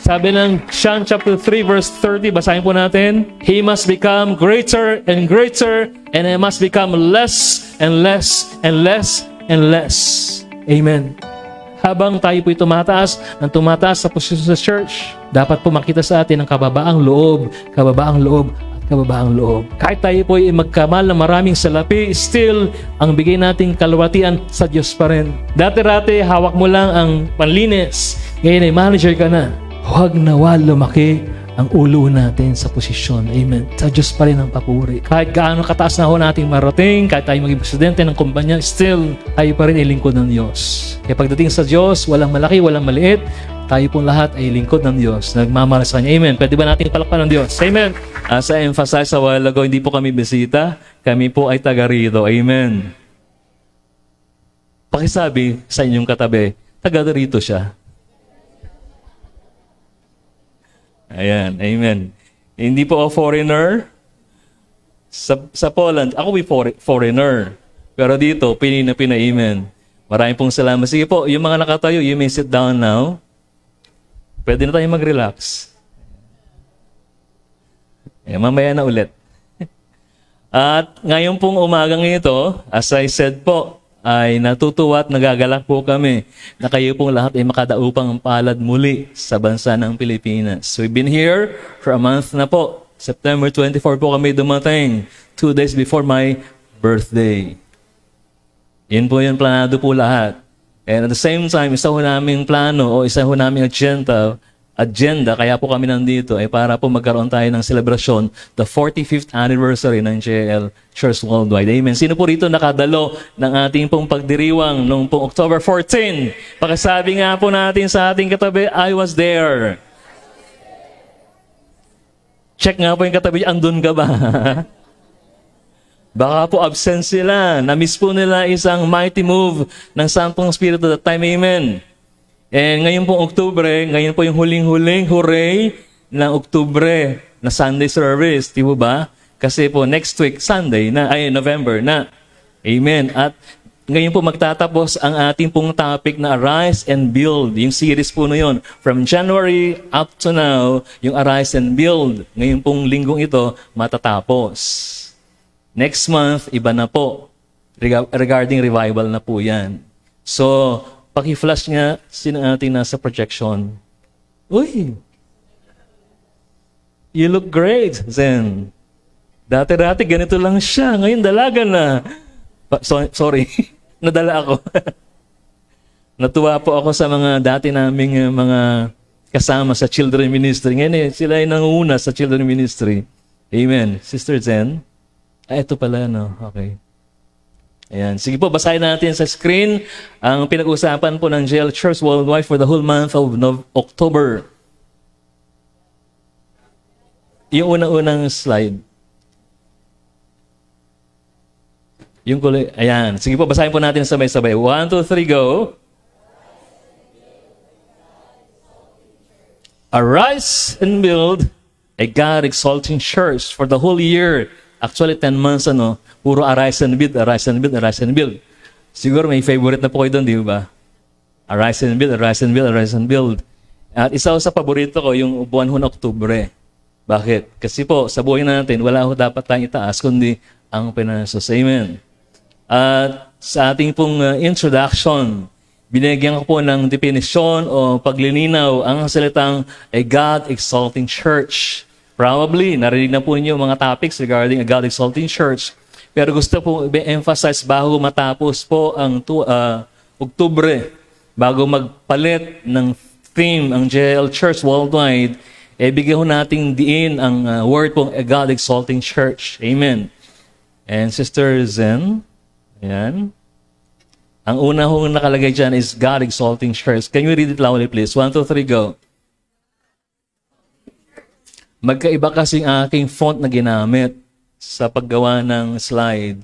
Sabi ng John chapter 3 verse 30, basahin po natin. He must become greater and greater, and I must become less and less and less and less. Amen. Habang tayo po'y tumataas sa posisyon sa church, dapat po makita sa atin ang kababaang loob, kababaang loob, kababaang loob. Kahit tayo po ay magkamal ng maraming salapi, still, ang bigay nating kalwatian sa Diyos pa rin. Dati-rati, hawak mo lang ang panlinis. Ngayon ay manager ka na. Huwag nawa lumaki ang ulo natin sa posisyon. Amen. Sa Diyos pa rin ang papuri. Kahit gaano kataas na ho nating marating, kahit tayo maging presidente ng kumpanya, still, tayo pa rin ay lingkod ng Diyos. Kaya pagdating sa Diyos, walang malaki, walang maliit, tayo pong lahat ay lingkod ng Diyos. Nagmamahal sa Kanya. Amen. Pwede ba nating palakpan ng Diyos? Amen. As I emphasize a while ago, hindi po kami bisita. Kami po ay taga rito. Amen. Pakisabi sa inyong katabi, taga rito siya. Ayan. Amen. Hindi po ako foreigner. Sa Poland, ako ay foreigner. Pero dito, Pinay na Pinay. Amen. Maraming pong salamat. Sige po, yung mga nakatayo, you may sit down now. Pwede na tayo mag-relax. Mamaya na ulit. At ngayon pong umagang ito, as I said po, ay natutuwa at nagagalak po kami na kayo pong lahat ay makadaupang palad muli sa bansa ng Pilipinas. We've been here for a month na po. September 24 po kami dumating, 2 days before my birthday. Yun po yun, planado po lahat. And at the same time, isa ho naming plano o isa ho naming agenda, kaya po kami nandito, ay para po magkaroon tayo ng selebrasyon, the 45th anniversary ng JL Church Worldwide. Amen. Sino po rito nakadalo ng ating pong pagdiriwang noong pong October 14? Pakisabi nga po natin sa ating katabi, I was there. Check nga po yung katabi, andun ka ba? Baka po absent sila. Na-miss po nila isang mighty move ng Santong Espiritu at that time. Amen. And ngayon pong Oktubre, ngayon po yung huling-huling hooray ng Oktubre na Sunday service. Di po ba? Kasi po next week, Sunday na, November na. Amen. At ngayon po magtatapos ang ating pong topic na Arise and Build. Yung series po na yun. From January up to now, yung Arise and Build. Ngayon pong linggong ito, matatapos. Next month, iba na po. Regarding revival na po yan. So, paki-flash nga sino ating nasa projection. Uy! You look great, Zen. Dati-dati, ganito lang siya. Ngayon, dalaga na. Sorry, nadala ako. Natuwa po ako sa mga dati naming mga kasama sa children ministry. Ngayon, sila ay nanguna sa children ministry. Amen. Sister Zen. Ito pala, no? Okay. Ayan. Sige po, basahin natin sa screen ang pinag-usapan po ng JL Church Worldwide for the whole month of October. Yung unang-unang slide. Yung kulay. Ayan. Sige po, basahin po natin sabay-sabay. 1, 2, 3, go. Arise and build a God-exalting church for the whole year. Actually, 10 months, puro arise and build, arise and build, arise and build. Siguro may favorite na po kayo doon, di ba? Arise and build, arise and build, arise and build. At isa sa paborito ko, yung buwan ho ng Oktubre. Bakit? Kasi po, sa buhay natin, wala ho dapat tayong itaas, kundi ang pinasos. Amen. At sa ating pong introduction, binigyan ko po ng definisyon o paglilinaw ang salitang a God-exalting church. Probably, narinig na po niyo mga topics regarding a God-exalting church. Pero gusto po i-emphasize bago matapos po ang Oktubre, bago magpalit ng theme ang JL Church Worldwide, bigyan ho nating diin ang word pong a God-exalting church. Amen. And Sister Zen, ayan. Ang una hong nakalagay dyan is God-exalting church. Can you read it loudly, please? 1, 2, 3, go. Magkaiba kasing aking font na ginamit sa paggawa ng slide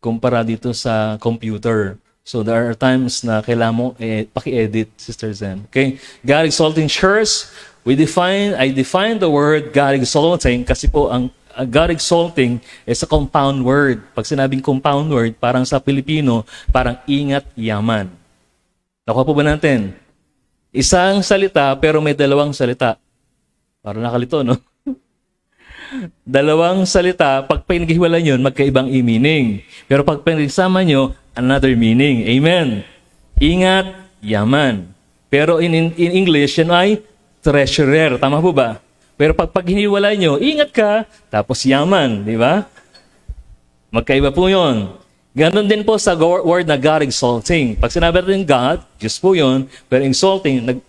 kumpara dito sa computer. So there are times na kailangan mo paki-edit, Sister Zen. Okay? God-exalting church, I define the word God-exalting kasi po ang God-exalting is a compound word. Pag sinabing compound word, parang sa Pilipino, parang ingat, yaman. Nakuha po ba natin? Isang salita pero may dalawang salita. Para nakalito, no? Dalawang salita, pag pinaghiwalay nyo, magkaibang meaning. Pero pag pinagsama nyo, another meaning. Amen. Ingat, yaman. Pero in English, yan ay treasurer. Tama po ba? Pero pag hiniwalay nyo, ingat ka, tapos yaman. Di ba? Magkaiba po yun. Ganon din po sa word na God exalting. Pag sinabi natin God, Diyos po yun, pero exalting,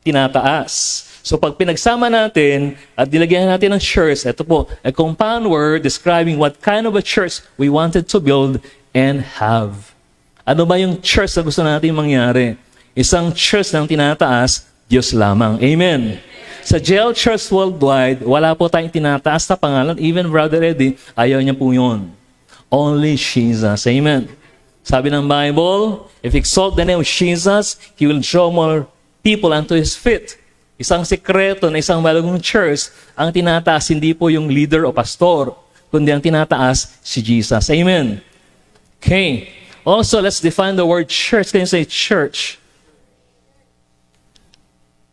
tinataas. So pag pinagsama natin at nilagyan natin ng church, ito po, a compound word describing what kind of a church we wanted to build and have. Ano ba yung church na gusto natin mangyari? Isang church na tinataas, Diyos lamang. Amen. Sa JL Church Worldwide, wala po tayong tinataas na pangalan. Even Brother Eddie, ayaw niya po yun. Only Jesus. Amen. Sabi ng Bible, if exalt the name of Jesus, He will draw more people unto His feet. Isang sekreto na isang bagong church, ang tinataas hindi po yung leader o pastor, kundi ang tinataas si Jesus. Amen. Okay. Also, let's define the word church. Can you say church?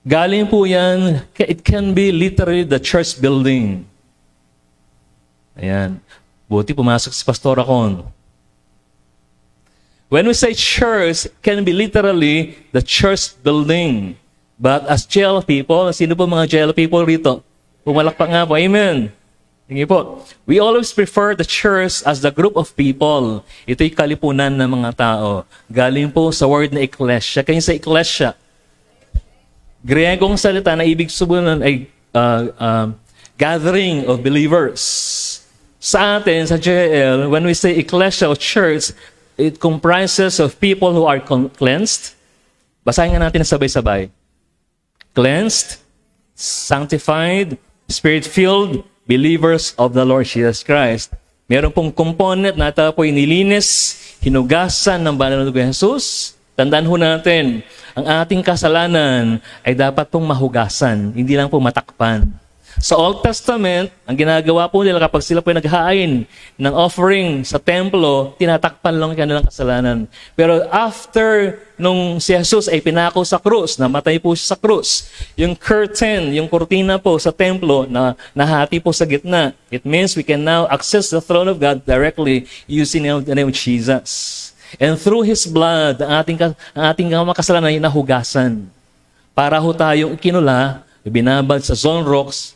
Galing po yan, it can be literally the church building. Ayan. Buti pumasok si Pastor Akon. When we say church, it can be literally the church building. But as JL people, sino po mga JL people rito? Pumalakpak nga po. Amen. Sige po. We always prefer the church as the group of people. Ito'y kalipunan ng mga tao. Galing po sa word na ecclesia. Kaya sa ecclesia, Griegong salita na ibig sabihin ay gathering of believers. Sa atin, sa JL, when we say ecclesia or church, it comprises of people who are cleansed. Basahin nga natin sabay-sabay. Cleansed, sanctified, spirit-filled, believers of the Lord Jesus Christ. Meron pong component na ito po'y nilinis, hinugasan ng banal na dugo ni Jesus. Tandaan ho natin, ang ating kasalanan ay dapat pong mahugasan, hindi lang po matakpan. Sa Old Testament, ang ginagawa po nila kapag sila po naghahain ng offering sa templo, tinatakpan lang kanilang kasalanan. Pero after nung si Jesus ay pinako sa krus, namatay po siya sa krus, yung curtain, yung kurtina po sa templo na nahati po sa gitna, it means we can now access the throne of God directly using the name of Jesus. And through His blood, ang ating makasalanan ay nahugasan. Para ho tayong ikinula, binabad sa zone rocks,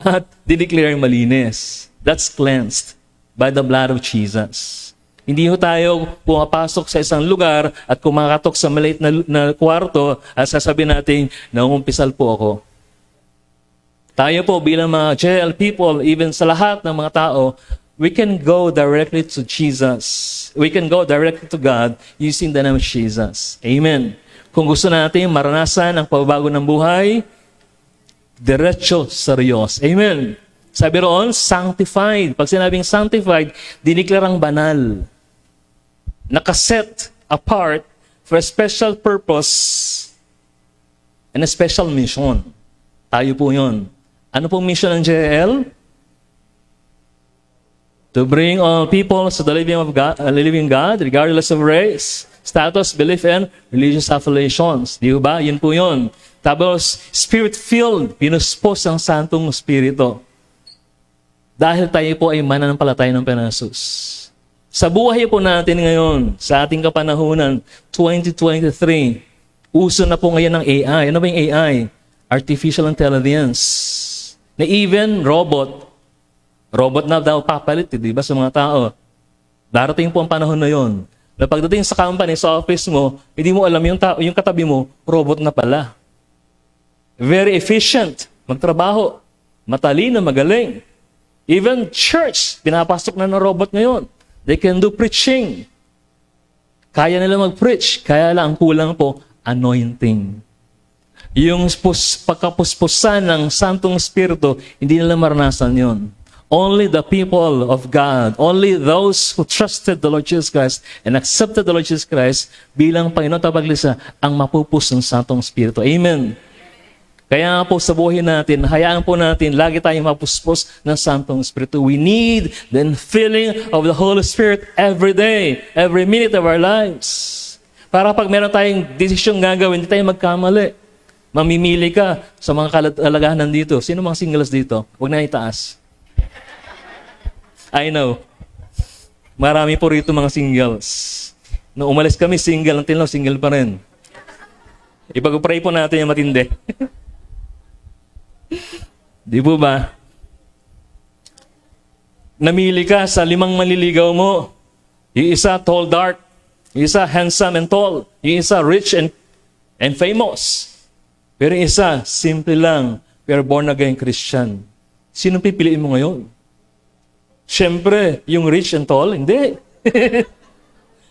at dineclare malinis. That's cleansed by the blood of Jesus. Hindi ho tayo pumapasok sa isang lugar at kumakatok sa maliit na kwarto at sasabihin natin, naumpisal po ako. Tayo po bilang mga JL people, even sa lahat ng mga tao, we can go directly to Jesus. We can go directly to God using the name of Jesus. Amen. Kung gusto natin maranasan ang pagbabago ng buhay, diretso sa Diyos. Amen. Sabi roon, sanctified. Pag sinabing sanctified, diniklarang banal. Nakaset apart for a special purpose and a special mission. Tayo po yun. Ano pong mission ng JL? To bring all people to the living God, regardless of race, status, belief, and religious affiliations. Di ba? Yun po yun. Tapos, spirit-filled, pinuspos ang Santong Espiritu. Dahil tayo po ay mananampalataya ng Panginoon. Sa buhay po natin ngayon, sa ating kapanahunan, 2023, uso na po ngayon ng AI. Ano ba yung AI? Artificial Intelligence. Na even robot na daw papalit, di ba, sa mga tao. Darating po ang panahon na yon. Na pagdating sa company, sa office mo, hindi mo alam yung katabi mo, robot na pala. Very efficient, magtrabaho, matalino, magaling. Even church, pinapasok na ng robot ngayon. They can do preaching. Kaya nila mag-preach, kaya lang ang kulang po, anointing. Yung pagkapuspusan ng Santong Espiritu, hindi nila maranasan yon. Only the people of God, only those who trusted the Lord Jesus Christ and accepted the Lord Jesus Christ bilang Panginoon tapaglisa ang mapupus ng Santong Espiritu. Amen. Kaya po sa buhay natin, hayaan po natin, lagi tayong mapuspos ng Santong Espiritu. We need the infilling of the Holy Spirit every day, every minute of our lives. Para pag meron tayong desisyong gagawin, hindi tayo magkamali. Mamimili ka sa mga kalagahan dito. Sino mga singles dito? Huwag na itaas. I know. Marami po rito mga singles. Nung umalis kami, single. Until now, single pa rin. Ipag-pray po natin yung matindi. Di po ba? Namili ka sa 5 manliligaw mo. Yung isa tall, dark. Yung isa handsome and tall. Yung isa rich and famous. Pero yung isa, simple lang. Pero born again Christian. Sino pipiliin mo ngayon? Siyempre, yung rich and tall? Hindi.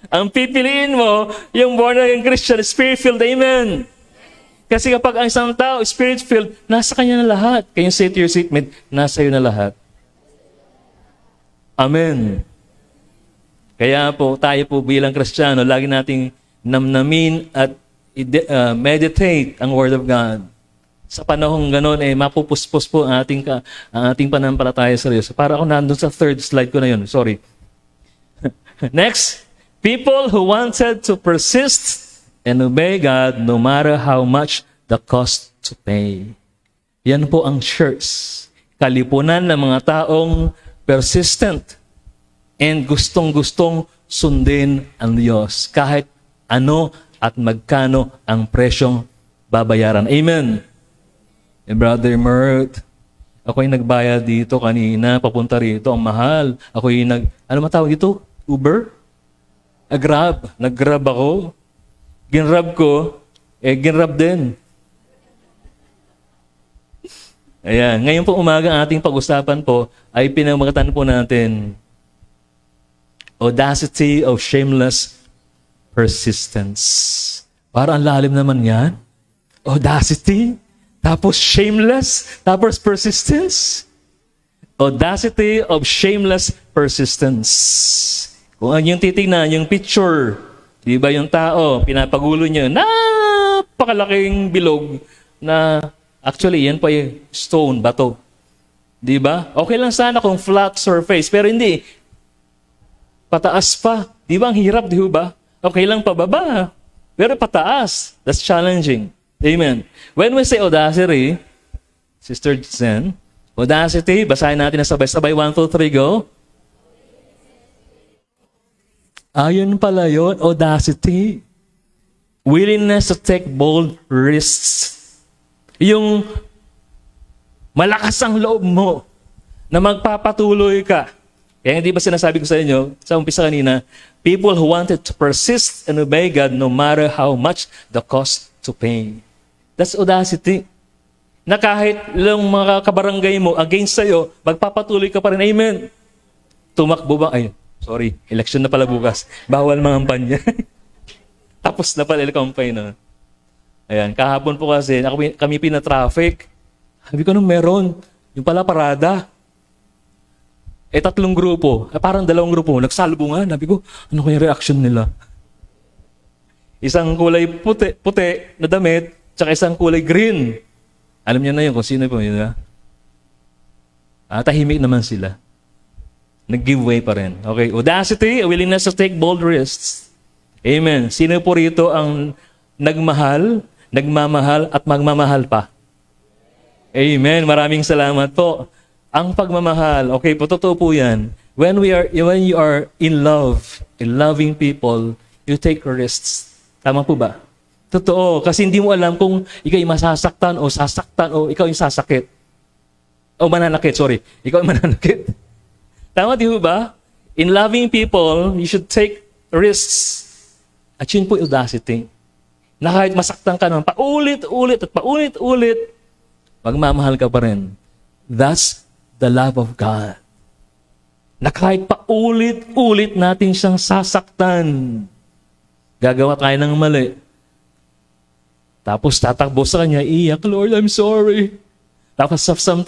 Ang pipiliin mo, yung born again Christian, spirit-filled, amen. Kasi kapag ang isang tao, spirit-filled, nasa kanya na lahat. Kaya say to your seatmate, nasa iyo na lahat. Amen. Kaya po, tayo po bilang Kristiyano, lagi nating namnamin at meditate ang Word of God. Sa panahong ganon, mapupuspos po ang ating panampalataya sa Diyos. Para ako nandun sa third slide ko na yun. Sorry. Next. People who wanted to persist and obey God no matter how much the cost to pay. Yan po ang church. Kalipunan ng mga taong persistent and gustong-gustong sundin ang Diyos. Kahit ano at magkano ang presyong babayaran. Amen. Brother Mert, ako'y nagbayad dito kanina, papunta rito, ang mahal. Ako'y ano matawag dito? Uber? Grab. Nag-grab ako. Ginrab ko, ginrab din. Ayan. Ngayon po umaga ang ating pag-usapan po ay pinamagatan po natin audacity of shameless persistence. Parang ang lalim naman yan. Audacity, tapos shameless, tapos persistence. Audacity of shameless persistence. Kung yung titignan, yung picture, di ba yung tao, pinapagulo niya, napakalaking bilog na actually yan pa yung stone, bato. Di ba? Okay lang sana kung flat surface, pero hindi. Pataas pa. Di ba ang hirap, di ba? Okay lang pababa, pero pataas. That's challenging. Amen. When we say audacity, Sister Zen, audacity, basahin natin na sabay-sabay, 1, 2, 3, go. Ayun pala yun, audacity. Willingness to take bold risks. Yung malakas ang loob mo na magpapatuloy ka. Kaya hindi ba sinasabi ko sa inyo, sa umpisa kanina, people who wanted to persist and obey God no matter how much the cost to pay. That's audacity. Na kahit lang mga kabarangay mo against sa'yo, magpapatuloy ka pa rin. Amen. Tumakbo ba? Ay, sorry, election na pala bukas. Bawal mga kampanya. Tapos na pala campaign na. Ayan, kahapon po kasi, kami pina-traffic. Sabi ko, meron? Yung pala parada. 3 grupo. Parang 2 grupo. Nagsalubungan. Sabi ko, ano kaya reaction nila? Isang kulay puti na damit, tsaka isang kulay green. Alam niyo na yun kung sino po yun. Tahimik naman sila. Nag-give way pa rin. Okay. Audacity, a willingness to take bold risks. Amen. Sino po rito ang nagmahal, nagmamahal, at magmamahal pa? Amen. Maraming salamat po. Ang pagmamahal, okay po, totoo po yan. When you are in love, in loving people, you take risks. Tama po ba? Totoo. Kasi hindi mo alam kung ikaw ay masasaktan o sasaktan o ikaw yung sasakit. O mananakit, sorry. Ikaw yung mananakit. Tama di ba? In loving people, you should take risks. At yun po audacity. Na kahit masaktan ka naman, paulit-ulit at paulit-ulit, magmamahal ka pa rin. That's the love of God. Na kahit paulit-ulit natin siyang sasaktan, gagawa tayo ng mali. Tapos tatakbo sa kanya, iyak, Lord, I'm sorry. Tapos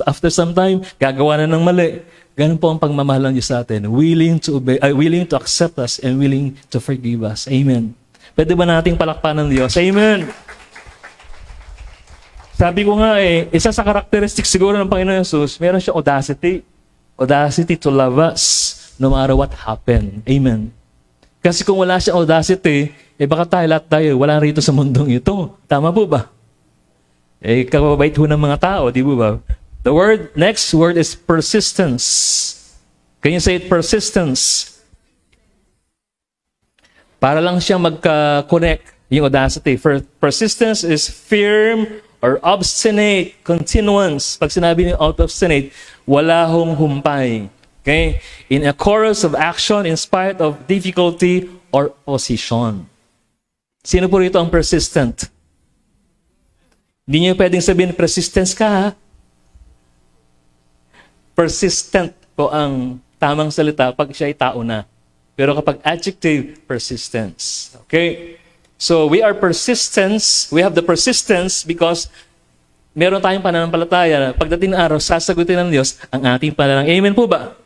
after some time, gagawa na ng mali. Ganun po ang pagmamahal ng Diyos sa atin. Willing to obey, willing to accept us and willing to forgive us. Amen. Pwede ba nating palakpan ng Diyos? Amen. Sabi ko nga isa sa characteristics siguro ng Panginoon Jesus, meron siya audacity. Audacity to love us no matter what happened. Amen. Kasi kung wala siyang audacity, baka lahat tayo, wala rito sa mundong ito. Tama po ba? Kababait ho ng mga tao, di ba? The next word is persistence. Can you say it, persistence? Para lang siyang magka-connect yung audacity. Persistence is firm or obstinate continuance. Pag sinabi ni obstinate, wala hong humpay. Okay? In a chorus of action in spite of difficulty or opposition. Sino po rito ang persistent? Hindi niyo pwedeng sabihin, persistence ka ha? Persistent po ang tamang salita pag siya ay tao na. Pero kapag adjective, persistence. Okay? So, we are persistence. We have the persistence because meron tayong pananampalataya na pagdating ng araw, sasagutin ng Diyos ang ating panalangin. Amen po ba?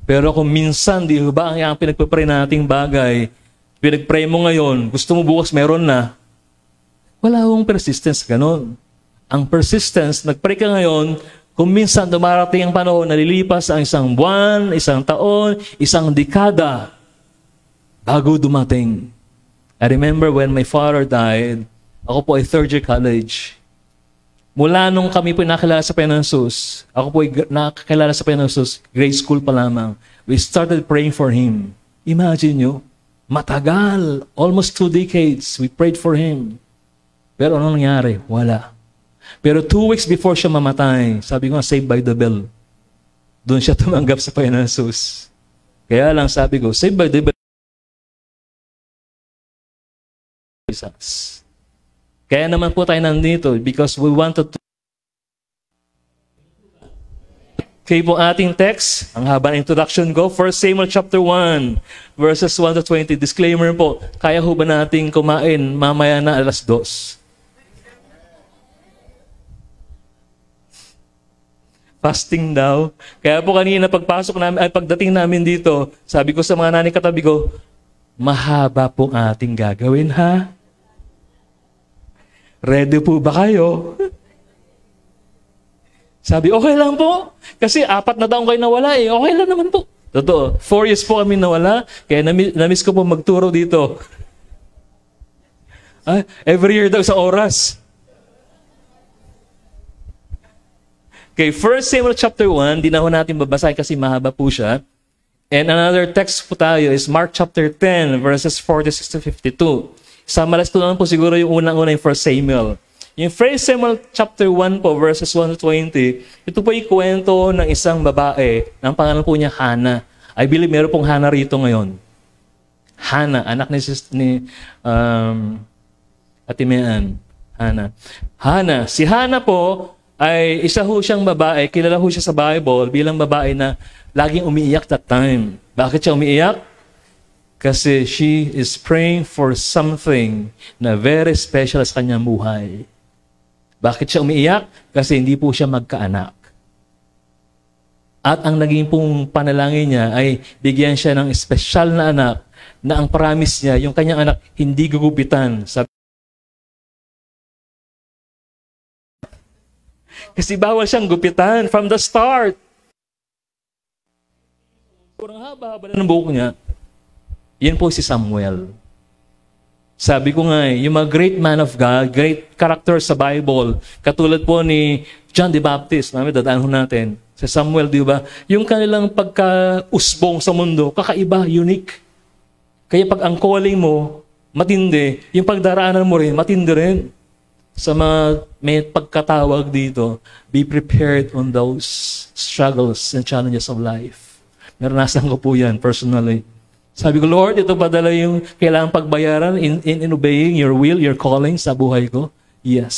Pero kung minsan, di ba, ang pinagpapray nating bagay, pinagpray mo ngayon, gusto mo bukas meron na, wala akong persistence ganon. Ang persistence, nagpray ka ngayon, kung minsan dumarating ang panahon, nalilipas ang isang buwan, isang taon, isang dekada, bago dumating. I remember when my father died, ako po ay third year college. Mula nung kami po nakilala sa Penansus, ako po ay nakakilala sa Penansus, grade school pa lamang, we started praying for him. Imagine nyo, matagal, almost 2 decades, we prayed for him. Pero ano nangyari? Wala. Pero 2 weeks before siya mamatay, sabi ko nga, saved by the bell. Doon siya tumanggap sa Penansus. Kaya lang sabi ko, saved by the bell. Kaya naman po tayo nandito because we wanted to. Okay po ating text, ang haba ng introduction ko, 1 Samuel chapter 1, verses 1 to 20. Disclaimer po, kaya ho ba nating kumain mamaya na 2:00? Fasting daw. Kaya po kanina pagdating namin dito, sabi ko sa mga nanay katabi ko, mahaba po ating gagawin ha? Ready po ba kayo? Sabi, okay lang po. Kasi 4 na taon kayo nawala eh. Okay lang naman po. Totoo. 4 years po kami nawala. Kaya namiss ko po magturo dito. Every year daw sa oras. Okay, 1 Samuel chapter 1. Di na ho natin babasahin kasi mahaba po siya. And another text po tayo is Mark chapter 10, verses 46 to 52. Samalas ko naman po siguro yung unang-una yung 1 Samuel. Yung 1 Samuel chapter 1 po, verses 1 to 20, ito po yung kwento ng isang babae, ang pangalan po niya Hannah. I believe meron pong Hannah rito ngayon. Hannah, anak ni Atimean. Hannah. Si Hannah po ay isa ho siyang babae, kilala ho siya sa Bible bilang babae na laging umiiyak that time. Bakit siya umiiyak? Kasi she is praying for something na very special sa kanyang buhay. Bakit siya umiiyak? Kasi hindi po siya magkaanak. At ang naging pong panalangin niya ay bigyan siya ng espesyal na anak na ang promise niya, yung kanyang anak, hindi gugupitan. Kasi bawal siyang gupitan from the start. Kurang haba-haba na ng buhok niya. Yan po si Samuel. Sabi ko nga yung mga great man of God, great character sa Bible, katulad po ni John the Baptist, dadaan ho natin, si Samuel, di ba? Yung kanilang pagka-usbong sa mundo, kakaiba, unique. Kaya pag ang calling mo, matindi, yung pagdaraanan mo rin, matindi rin. Sa mga may pagkatawag dito, be prepared on those struggles and challenges of life. Naranasan ko po yan personally. Sabi ko, Lord, ito pa dala yung kailangang pagbayaran in obeying your will, your calling sa buhay ko? Yes.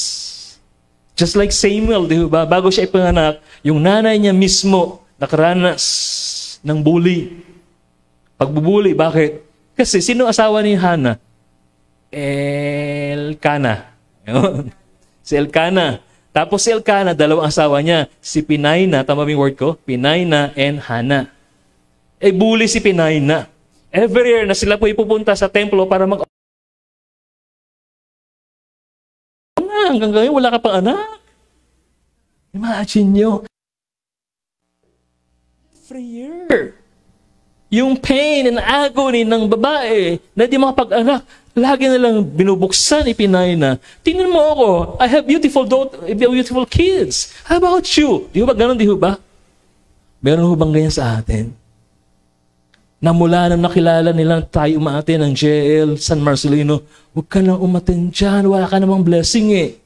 Just like Samuel, di ba? Bago siya ipanganak, yung nanay niya mismo nakaranas ng bully. Pagbubuli, bakit? Kasi sino asawa ni Hannah? Elkanah. Si Elkanah. Tapos si Elkanah, dalawang asawa niya. Si Peninnah, tama ba yung word ko? Peninnah and Hannah. Bully si Peninnah. Every year na sila po ipupunta sa templo para hanggang ngayon wala ka pang anak. Imagine nyo. Every year. Yung pain and agony ng babae na di makapag-anak, lagi na lang binubuksan, ipinahina. Tingnan mo ako, I have beautiful kids. How about you? Di ba ganun, di ba? Meron ho bang ganyan sa atin? Na mula nang nakilala nilang tayo umaaten ng JL San Marcelino, huwag ka nang umaten dyan, wala ka namang blessing eh.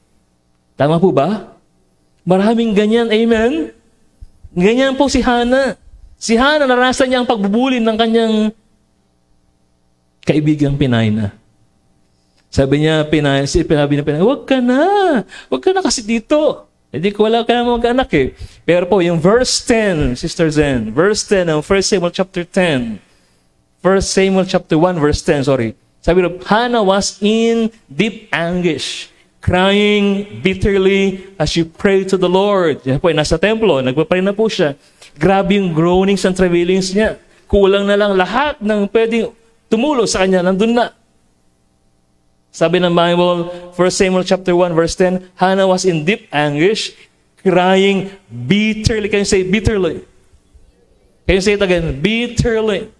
Tama po ba? Maraming ganyan, amen? Ganyan po si Hannah. Si Hannah, naranasan niya ang pagbubulin ng kanyang kaibigang Penina. Sabi niya, huwag ka na kasi dito. Hindi ko wala ka na mag-anak eh. Pero po, yung verse 10, Sister Zen, verse 10 ng 1 Samuel chapter 10, 1 Samuel chapter 1, verse 10, sorry. Sabi niya, Hannah was in deep anguish, crying bitterly as she prayed to the Lord. Yan po, nasa templo, nagpapray na po siya. Grabe yung groanings and travailings niya. Kulang na lang lahat ng pwedeng tumulo sa kanya, nandun na. Sabi ng Bible, 1 Samuel chapter 1, verse 10, Hannah was in deep anguish, crying bitterly. Can you say bitterly? Can you say it again? Bitterly.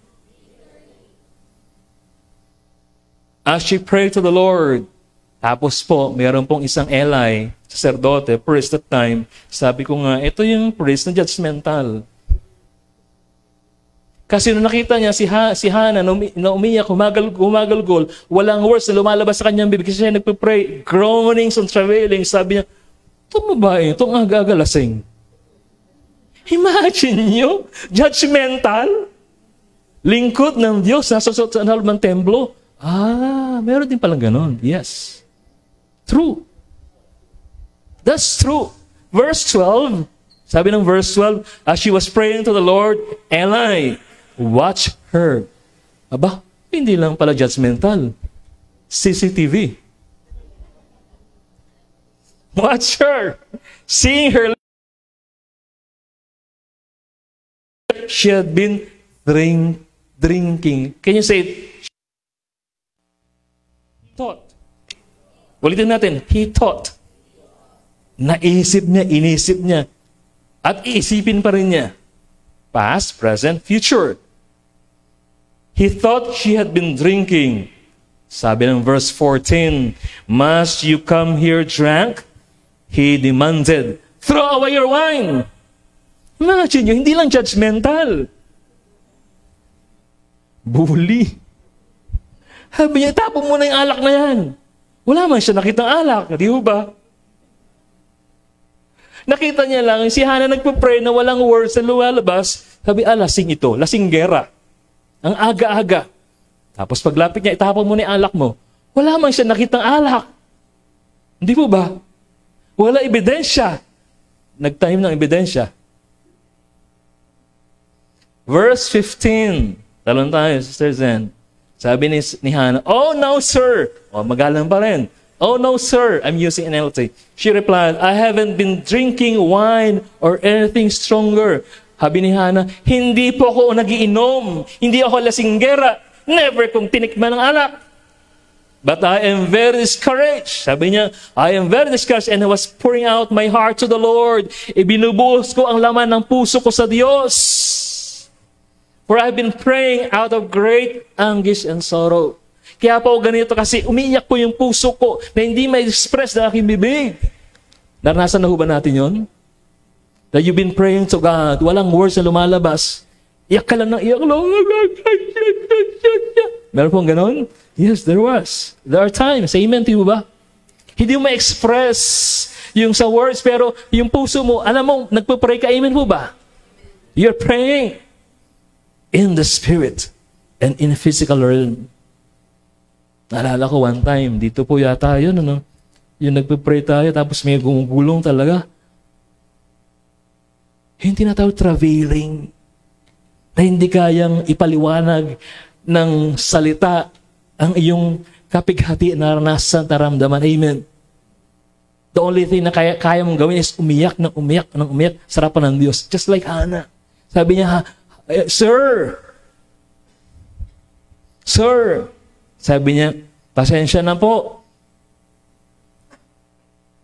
As she prayed to the Lord. Tapos po, mayroon pong isang Eli, sacerdote, priest at time. Sabi ko nga, ito yung priest na judgmental. Kasi nung nakita niya si Hannah na umiyak, humagalgol, walang words na lumalabas sa kanyang bibig kasi siya nagpipray, groanings and travailing. Sabi niya, itong babae, itong aga-aga lasing. Imagine nyo, judgmental, lingkod ng Diyos, nasa sa halman templo. Meron din palang ganon. Yes. True. That's true. Verse 12, sabi ng verse 12, as she was praying to the Lord, Eli, watch her. Aba, hindi lang pala judgmental. CCTV. Watch her. Seeing her, she had been drinking. Can you say it? Thought. Ulitin natin. He thought. Naisip niya, inisip niya. At iisipin pa rin niya. Past, present, future. He thought she had been drinking. Sabi ng verse 14, must you come here drunk? He demanded, throw away your wine. Imagine nyo, hindi lang judgmental. Bully. Sabi niya, tapon mo na yung alak na yan. Wala man siya nakitang alak. Di ba? Nakita niya lang, si Hannah nagpapray na walang words na lumalabas. Sabi, lasing ito. Lasinggera. Ang aga-aga. Tapos paglapit niya, itapon mo na yung alak mo. Wala man siya nakitang alak. Hindi po ba? Wala ebidensya. Nag-time ng ebidensya. Verse 15. Talon tayo, Sister Zen. Sabi ni Hannah, oh no, sir. Magalang pa rin. Oh no, sir. I'm using NLT. She replied, I haven't been drinking wine or anything stronger. Sabi ni Hannah, hindi po ako nagiinom. Hindi ako lasinggera. Never kong tinikman ng alak. But I am very discouraged. Sabi niya, I am very discouraged and I was pouring out my heart to the Lord. Ibinubuhos ko ang laman ng puso ko sa Diyos. For I've been praying out of great anguish and sorrow. Kaya po ganito kasi umiiyak po yung puso ko na hindi ma-express na aking bibig. Naranasan na ho ba natin yun? That you've been praying to God, walang words na lumalabas. Iyak ka lang ng iyak lang. Meron pong ganon? Yes, there was. There are times. Amen to you ba? Hindi mo ma-express yung sa words, pero yung puso mo, alam mo, nagpapray ka, amen po ba? You're praying in the spirit and in physical realm. Naalala ko one time, dito po yata yun, yung nagpapray tayo, tapos may gumugulong talaga. Yung tinatawag travailing, na hindi kayang ipaliwanag ng salita ang iyong kapighati, naranasan, naramdaman. Amen. The only thing na kaya mong gawin is umiyak ng umiyak sa harapan ng Diyos. Just like Hannah. Sabi niya, Sir, sabi niya, pasensya na po.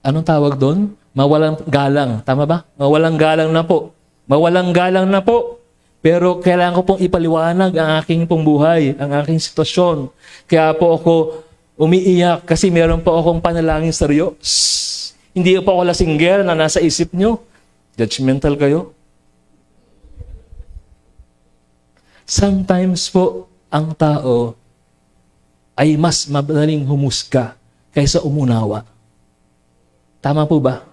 Anong tawag doon? Mawalang galang. Tama ba? Mawalang galang na po. Pero kailangan ko pong ipaliwanag ang aking pong buhay, ang aking sitwasyon. Kaya po ako umiiyak kasi meron po akong panalangin serious. Hindi po ako lasingger na nasa isip nyo. Judgmental kayo. Sometimes po, ang tao ay mas madaling humusga kaysa umunawa. Tama po ba?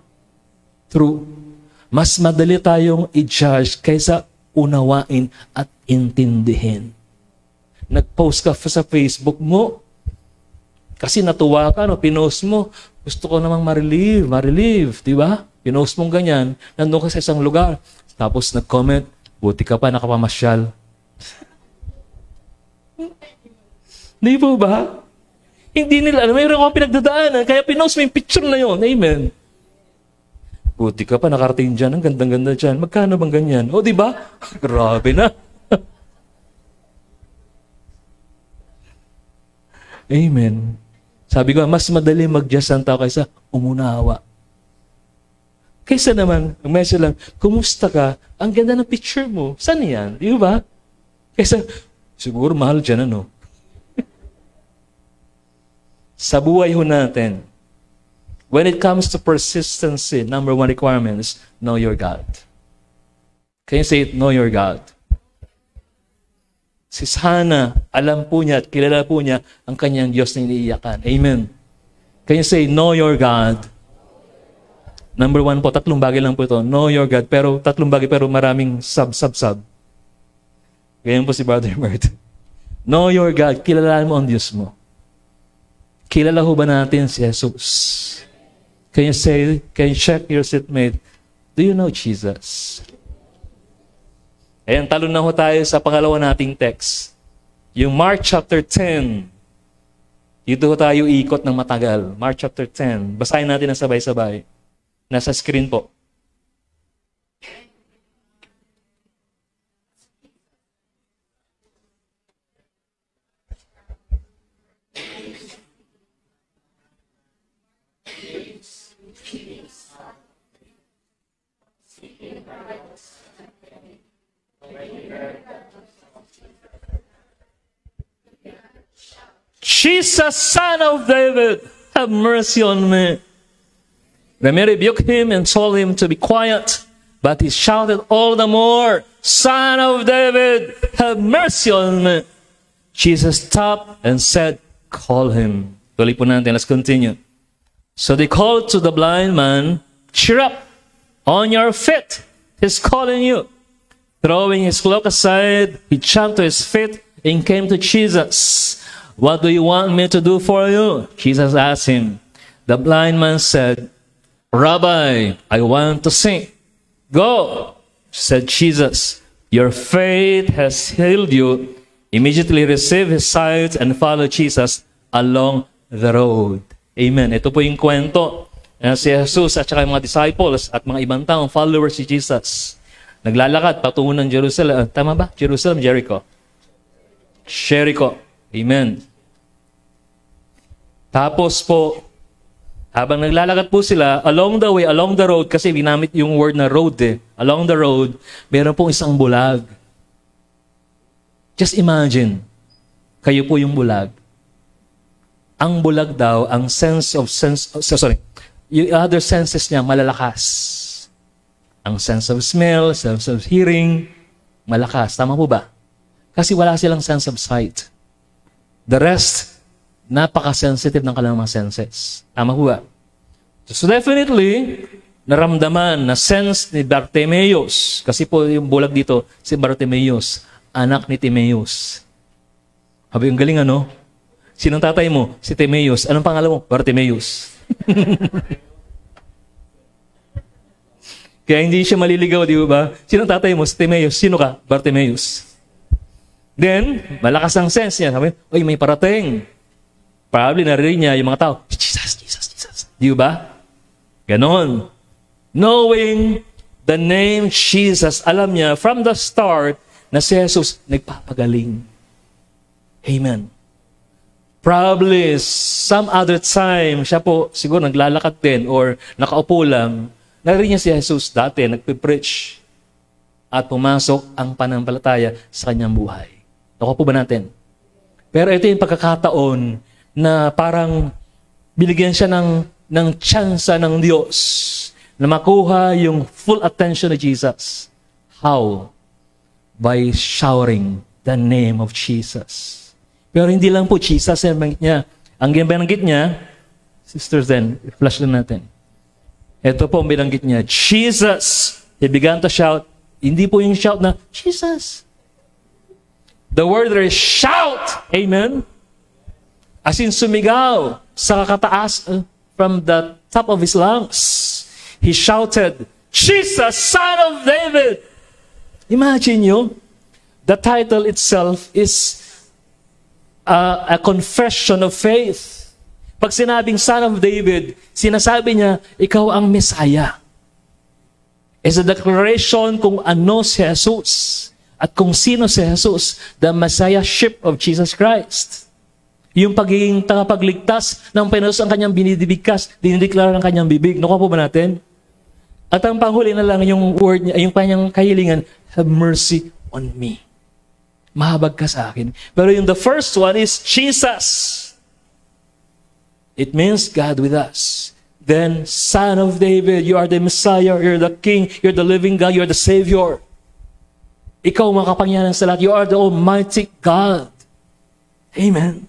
True. Mas madali tayong i-judge kaysa unawain at intindihin. Nag-post ka sa Facebook mo, kasi natuwa ka, no? Pinost mo, gusto ko namang ma-relieve, di ba? Pinost mong ganyan, nandun ka sa isang lugar, tapos nag-comment, buti ka pa nakapamasyal. Di po ba? Hindi nila, mayroon akong pinagdadaanan, kaya pinost mo yung picture na yun. Amen. Buti ka pa, nakarating dyan. Ang gandang-ganda dyan. Magkano bang ganyan? O, di ba? Grabe na. Amen. Sabi ko, mas madali mag-just ang tao kaysa umunawa. Kaysa naman, ang message lang, kumusta ka? Ang ganda ng picture mo. Saan yan? Di ba? Kaysa, siguro mahal dyan, ano? Sa buhay ho natin, when it comes to persistency, number one requirement is know your God. Can you say it? Know your God. Si Hannah, alam po niya at kilala po niya ang kanyang Diyos na iniiyakan. Amen. Can you say, know your God? Number one po, tatlong bagay lang po ito. Know your God. Pero tatlong bagay, pero maraming sub. Ganyan po si Brother Mert. Know your God. Kilalaan mo ang Diyos mo. Kilala ho ba natin si Jesus? Can you check your seatmate? Do you know Jesus? Ayan, talon na ho tayo sa pangalawa nating text. Yung Mark chapter 10. Dito ho tayo ikot ng matagal. Mark chapter 10. Basahin natin na sabay-sabay. Nasa screen po. Jesus, Son of David, have mercy on me. Then Mary rebuked him and told him to be quiet, but he shouted all the more, Son of David, have mercy on me. Jesus stopped and said, call him. Tuloy po natin, let's continue. So they called to the blind man, cheer up, on your feet, he's calling you. Throwing his cloak aside, he jumped to his feet and came to Jesus. What do you want me to do for you? Jesus asked him. The blind man said, Rabbi, I want to see. Go, said Jesus. Your faith has healed you. Immediately receive his sight and follow Jesus along the road. Amen. Ito po yung kwento si Jesus at saka yung mga disciples at mga ibang taong followers si Jesus. Naglalakad patungo ng Jerusalem. Tama ba? Jerusalem, Jericho. Jericho. Amen. Tapos po, habang naglalakad po sila, along the way, along the road, kasi ginamit yung word na road along the road, meron pong isang bulag. Just imagine, kayo po yung bulag. Ang bulag daw, ang yung other senses niya malalakas. Ang sense of smell, sense of hearing, malakas. Tama po ba? Kasi wala silang sense of sight. The rest, napaka-sensitive ng kanilang mga senses. Tama po ba? So definitely, naramdaman na sense ni Bartimaeus. Kasi po yung bulag dito, si Bartimaeus, anak ni Timaeus. Habi yung galing ano? Sinong tatay mo? Si Timaeus. Anong pangalan mo? Bartimaeus. Kaya hindi siya maliligaw, di ba? Sinong tatay mo? Si Timaeus. Sino ka? Bartimaeus. Then, malakas ang sense niya. Sabi, oy, may parating. Probably narinig niya yung mga tao, Jesus, Jesus, Jesus. Di ba? Ganon. Knowing the name Jesus, alam niya from the start na si Jesus nagpapagaling. Amen. Probably some other time, siya po siguro naglalakad din or nakaupo lang, narinig niya si Jesus dati, nagpipreach. at pumasok ang pananampalataya sa kanyang buhay. Nakuha po ba natin? Pero ito yung pagkakataon na parang binigyan siya ng tsansa ng Diyos na makuha yung full attention of Jesus. How? By shouting the name of Jesus. Pero hindi lang po Jesus ang binanggit niya. Ang binanggit niya, sisters then, flash lang natin. Ito po ang binanggit niya, Jesus. He began to shout. Hindi po yung shout na, Jesus. The word there is shout. Amen? As in sumigaw sa kakataas from the top of his lungs. He shouted, Jesus, Son of David. Imagine you, the title itself is a confession of faith. Pag sinabing Son of David, sinasabi niya, ikaw ang Messiah. It's a declaration kung ano si Jesus at kung sino si Jesus, the Messiahship of Jesus Christ. Yung pagiging tagapagligtas ng Panginoon ang kanyang binidibigkas, dinideklara ng kanyang bibig. Nakuha po ba natin? At ang panghuli na lang yung word niya, yung kanyang kahilingan, have mercy on me. Mahabag ka sa akin. Pero yung the first one is Jesus. It means God with us. Then, Son of David, you are the Messiah, you're the King, you're the living God, you're the Savior. Ikaw makapangyarihan sa lahat. You are the Almighty God. Amen.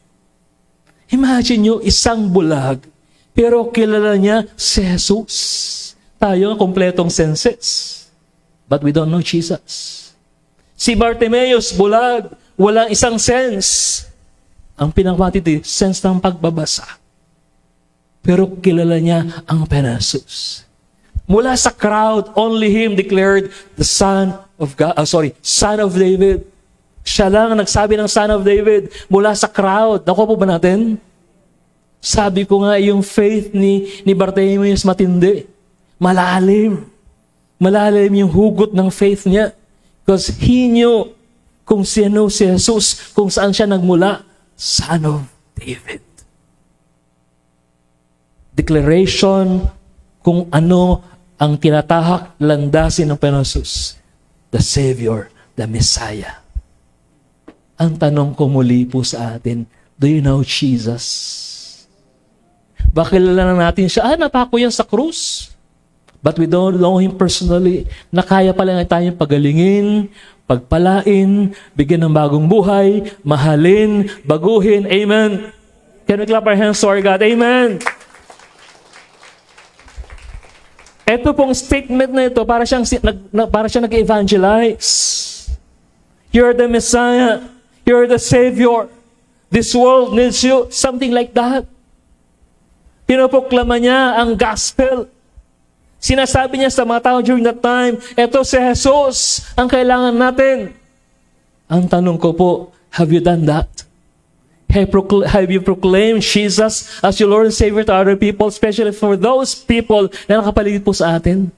Imagine nyo, isang bulag, pero kilala niya si Jesus. Tayo, kompletong senses. But we don't know Jesus. Si Bartimaeus, bulag, walang isang sense. Ang pinakamatindi, sense ng pagbabasa. Pero kilala niya ang Panginoon. Mula sa crowd, only him declared the Son of David. Siya lang ang nagsabi ng Son of David mula sa crowd. Nakuha po ba natin? Sabi ko nga, yung faith ni Bartimaeus matindi. Malalim. Malalim yung hugot ng faith niya. Because he knew kung sino si Jesus, kung saan siya nagmula. Son of David. Declaration kung ano ang tinatahak landasin ng Panginoon Jesus. The Savior, the Messiah. Ang tanong ko muli po sa atin, do you know Jesus? Bakilala na natin siya, napako yan sa krus. But we don't know Him personally, na kaya pala na tayong pagalingin, pagpalain, bigyan ng bagong buhay, mahalin, baguhin. Amen. Can we clap our hands to our God? Amen. Ito pong statement na ito, para siyang nag-evangelize. You're the Messiah. You're the Savior. This world needs you. Something like that. Pinoproklama niya ang gospel. Sinasabi niya sa mga tao during that time, eto si Jesus ang kailangan natin. Ang tanong ko po, have you done that? Have you proclaimed Jesus as your Lord and Savior to other people, especially for those people na nakapaligid po sa atin?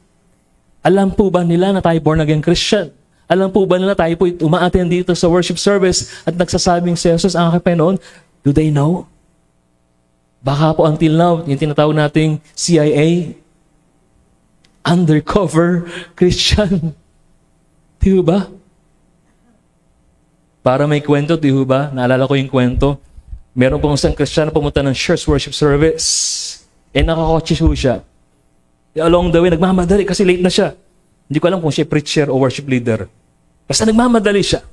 Alam po ba nila na tayo born again Christian? Alam po ba nila tayo po umaattend dito sa worship service at nagsasabing si Jesus ang aking Panginoon? Do they know? Baka po until now, yung tinatawag nating CIA, undercover Christian. Di ba? Para may kwento, di ba? Naalala ko yung kwento. Meron pong isang Kristiyano pumunta ng church worship service. Nakakotse siya. Along the way, nagmamadali kasi late na siya. Hindi ko alam kung siya preacher o worship leader. Basta nagmamadali siya.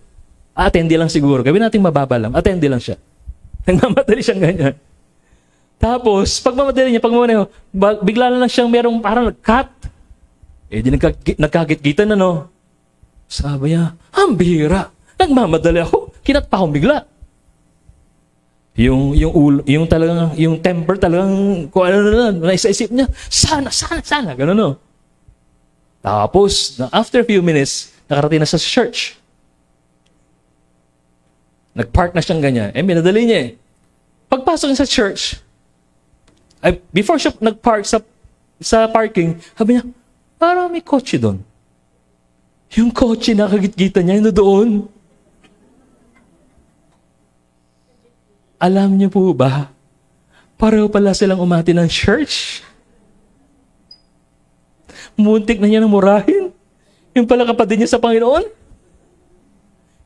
Attende lang siguro. Gawin natin mababa lang. Attende lang siya. Nagmamadali siyang ganyan. Tapos, pagmamadali niya, bigla na lang siyang merong parang cut. Di nagkagit-gitan na, no? Sabi niya, ang bihira. Nagmamadali ako. Kinat pa akong bigla. Yung temper talagang, kung ano na, naisip niya, sana, gano'n, no? Tapos, after a few minutes, nakarating na sa church. Nag-park na siyang ganyan. Minadali niya eh. Pagpasok niya sa church, before siya nag-park sa parking, sabi niya, parang may kotse doon. Yung kotse nakagit-gitan niya, yun doon. Alam niyo po ba, pareho pala silang umati ng church. Muntik na niya ng murahin. Yung pala kapatid niya sa Panginoon.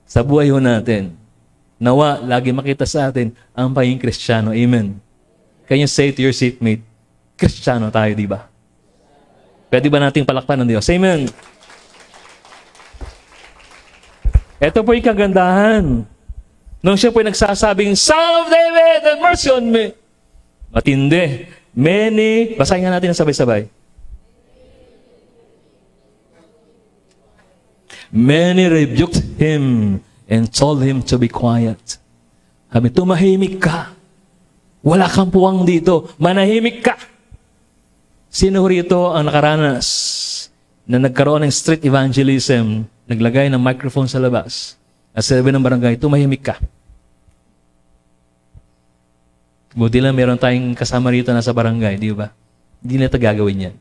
Sa buhay ho natin, nawa, lagi makita sa atin ang pagiging Kristiyano. Amen. Can you say to your seatmate, Kristiyano tayo, di ba? Pwede ba nating palakpan ng Diyos? Amen. Ito po yung kagandahan. Nung siya po yung nagsasabing, Son of David, have mercy on me. Matindi. Many, basahin nga natin ang sabay-sabay. Many rebuked him and told him to be quiet. Sabi, tumahimik ka. Wala kang puwang dito. Manahimik ka. Sino rito ang nakaranas na nagkaroon ng street evangelism, naglagay ng microphone sa labas, at sabi ng barangay, tumahimik ka. Buti lang meron tayong kasama rito na sa barangay, di ba? Hindi na ito gagawin yan.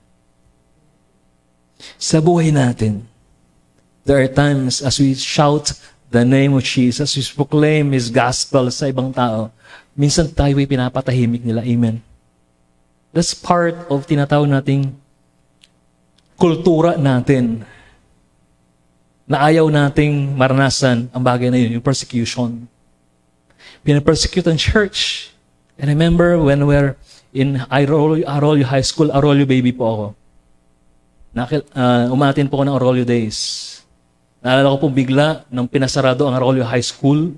Sa buhay natin, there are times as we shout the name of Jesus, we proclaim His gospel sa ibang tao, minsan tayo ay pinapatahimik nila. Amen. That's part of tinatawag nating kultura natin na ayaw nating maranasan ang bagay na yun, yung persecution. Pinapersecute ang church. And I remember when we're in Arroyo High School, Arroyo baby po ako. Umatin po ako ng Arroyo days. Naalala ko po bigla nang pinasarado ang Arroyo High School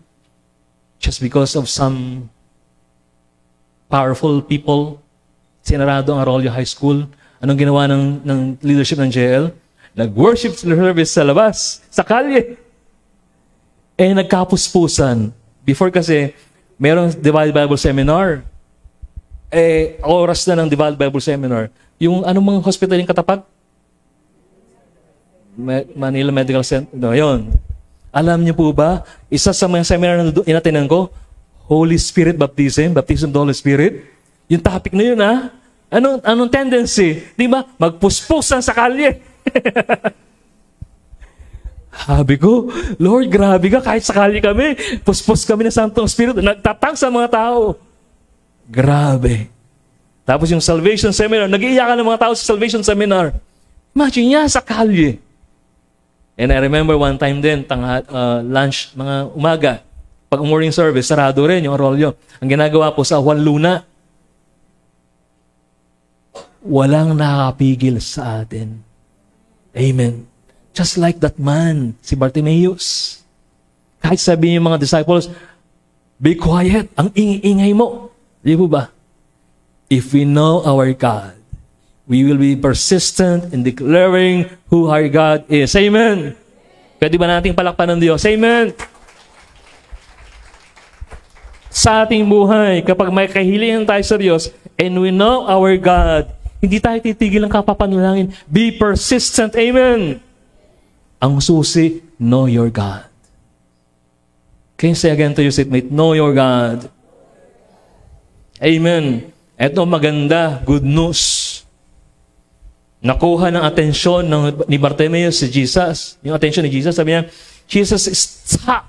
just because of some powerful people. Sinarado ang Arroyo High School. Anong ginawa ng leadership ng JL? Nag-worship service sa labas, sa kalye. Nagkapuspusan. Before kasi, merong Divided Bible Seminar. Oras na ng Divided Bible Seminar. Yung anong mga hospital yung katapat? Manila Medical Center. No, yun. Alam niyo po ba, isa sa mga seminar na inatinan ko, Holy Spirit Baptism, Baptism of the Holy Spirit. Yung topic na yun, ha? Anong tendency? Di ba? Magpuspusan sa kalye. Sabi ko, Lord, grabe ka, kahit sa kalye kami, puspos kami ng Santong Espiritu, nagtatang sa mga tao. Grabe. Tapos yung Salvation Seminar, nag-iiyakan ng mga tao sa Salvation Seminar. Imagine niya, sa kalye. And I remember one time din, lunch, mga umaga, pag morning service, sarado rin yung Arroyo. Ang ginagawa po sa Juan Luna, walang nakapigil sa atin. Amen. Just like that man, si Bartimaeus. Kahit sabihin yung mga disciples, be quiet, ang ingay mo. Di po ba? If we know our God, we will be persistent in declaring who our God is. Amen. Pwede ba nating palakpan ng Diyos? Amen. Sa ating buhay, kapag may kahilingan tayo sa Diyos, and we know our God, hindi tayo titigil ng kapapanalangin. Be persistent. Amen. Ang susi, know your God. Can you say again to your seatmate, know your God. Amen. Ito maganda, good news. Nakuha ng atensyon ni Bartimaeus si Jesus. Yung atensyon ni Jesus, sabi niya, Jesus, stop.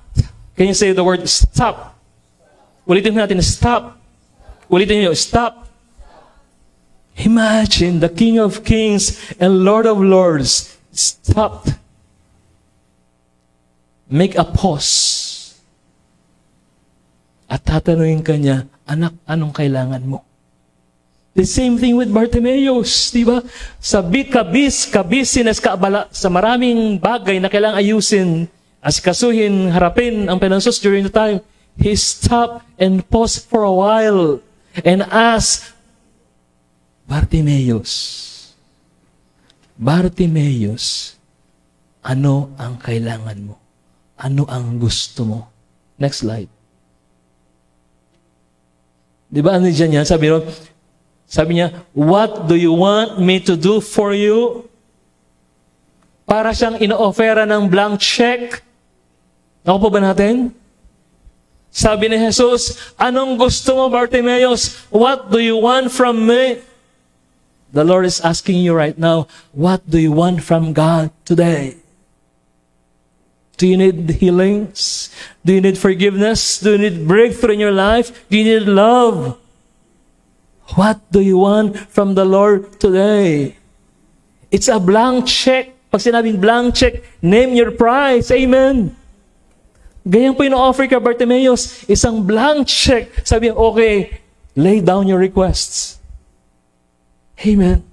Can you say the word stop? Ulitin natin, stop. Ulitin niyo, stop. Imagine the King of Kings and Lord of Lords stopped. Make a pause. At tatanungin ka niya, anak, anong kailangan mo? The same thing with Bartimaeus, di ba? Sa kabisinas, kaabala, sa maraming bagay na kailangang ayusin, asikasuhin, harapin ang finances during the time, he stopped and paused for a while and asked, Bartimaeus, ano ang kailangan mo? Ano ang gusto mo? Next slide. Di ba ano dyan yan? Sabi niya, what do you want me to do for you? Para siyang ino-offera ng blank check. Ako po ba natin? Sabi ni Jesus, anong gusto mo, Bartimaeus? What do you want from me? The Lord is asking you right now, what do you want from God today? Do you need healings? Do you need forgiveness? Do you need breakthrough in your life? Do you need love? What do you want from the Lord today? It's a blank check. Pag sinabing blank check, name your price. Amen. Ganyan po yung offer ka, Bartimaeus. Isang blank check. Sabi niya, okay, lay down your requests. Amen.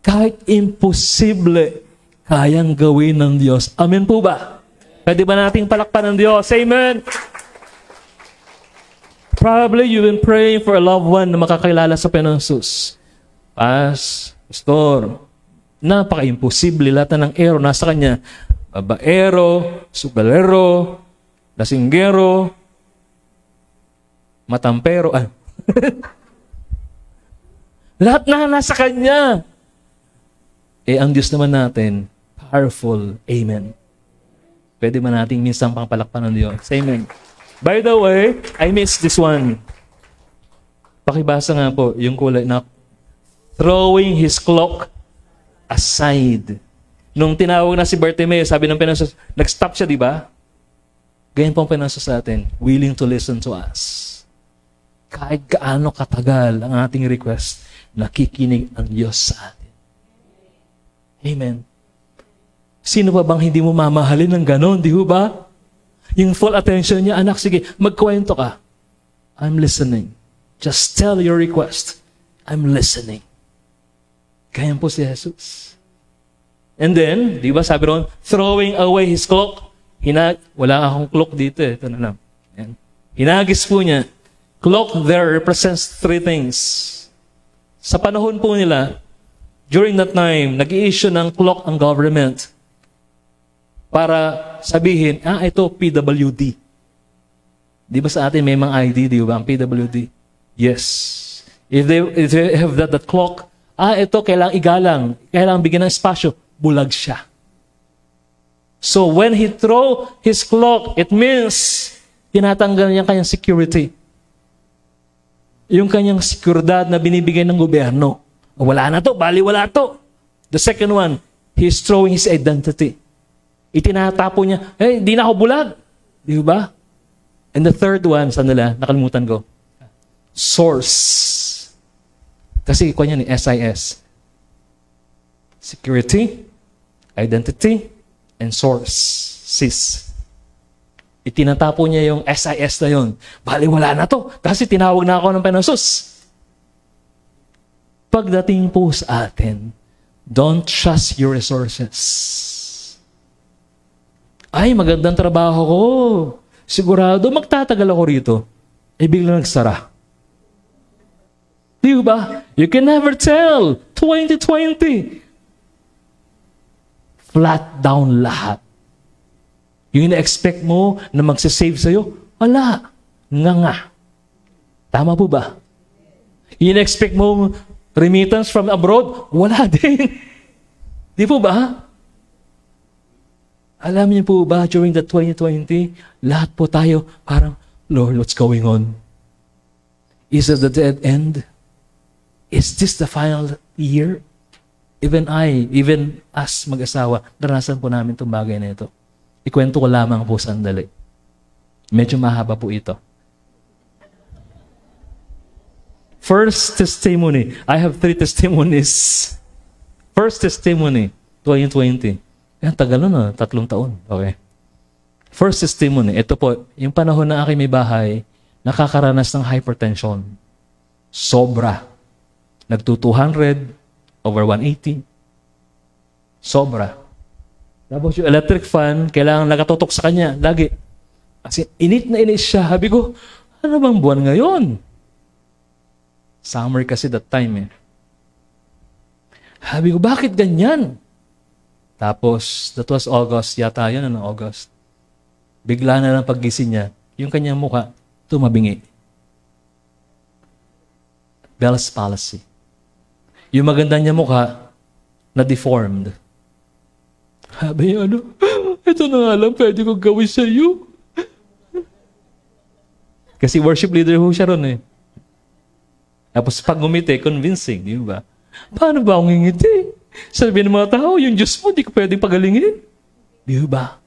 Kahit imposible, kayang gawin ng Diyos. Amen po ba? Pwede ba nating palakpan ng Diyos? Amen. Probably you've been praying for a loved one na makakilala sa Panginoon Jesus. Pastor, napaka-imposible. Lahat na ng ero nasa kanya. Babaero, sugalero, lasinggero, matampero. Lahat na nasa kanya. Ang Diyos naman natin, powerful. Amen. Pwede man nating minsan pangpalakpan ng Diyos. Amen. By the way, I missed this one. Pakibasa nga po yung kulay na throwing his cloak aside. Nung tinawag na si Bartimaeus, sabi ng Panginoon, nag-stop siya, di ba? Ganyan po ang Panginoon sa atin, willing to listen to us. Kahit gaano katagal ang ating request, nakikinig ang Diyos sa atin. Amen. Sino pa bang hindi mo mamahalin ng ganon, di ba? Yung full attention niya, anak, sige, magkwento ka. I'm listening. Just tell your request. I'm listening. Ganyan po si Jesus. And then, di ba sabi ron, throwing away his cloak. Wala akong cloak dito eh. Ito na lang. Yan. Hinagis po niya. Cloak there represents three things. Sa panahon po nila, during that time, nag-i-issue ng cloak ang government para sabihin, ito PWD. Di ba sa atin may mga ID, di ba? Ang PWD. Yes. If they have that clock, ito kailangang igalang, kailangang bigyan ng espasyo, bulag siya. So when he throw his cloak, it means tinatanggal niya kanyang security. Yung kanyang seguridad na binibigay ng gobyerno. Wala na to, bali wala to. The second one, he's throwing his identity. Itinatapo niya, di na ako bulag. Di ba? And the third one, saan nila? Nakalimutan ko. Source. Kasi kuha niya ni SIS. Security, identity, and source. SIS. Itinatapo niya yung SIS na yun. Bali, wala na to. Kasi tinawag na ako ng Panginoon Jesus. Pagdating po sa atin, don't trust your resources. Ay, magandang trabaho ko. Sigurado, magtatagal ako rito. Biglang nagsara. Di ba? You can never tell. 2020. Flat down lahat. Yung ina-expect mo na magsasave sa'yo, wala. Nga. Tama po ba? Yung ina-expect mo remittance from abroad, wala din. Di po ba? Alam niyo po ba, during the 2020, lahat po tayo parang, Lord, what's going on? Is it the dead end? Is this the final year? Even us mag-asawa, naranasan po namin itong bagay na ito. Ikwento ko lamang po sandali. Medyo mahaba po ito. First testimony. I have 3 testimonies. First testimony, 2020. Yan, tagal na, 3 taon. Okay. First testimony, ito po, yung panahon na aking may bahay, nakakaranas ng hypertension. Sobra. Nagto 200, over 180. Sobra. Tapos yung electric fan, kailangan nakatutok sa kanya, lagi. Kasi init na init siya. Sabi ko, ano bang buwan ngayon? Summer kasi that time eh. Sabi ko, bakit ganyan? Tapos, that was August, yata yun, August. Bigla na lang paggising niya, yung kanyang mukha, tumabingi. Bell's palsy. Yung maganda niya mukha, na-deformed. Sabi niya, ito na nga lang, pwede kong gawin sa iyo. Kasi worship leader ho siya ron eh. Tapos pag ngumiti, convincing, di ba? Paano ba akong ngingiti? Sabi ng mga tao, yung Diyos mo, di ko pwedeng pagalingin. Di ba?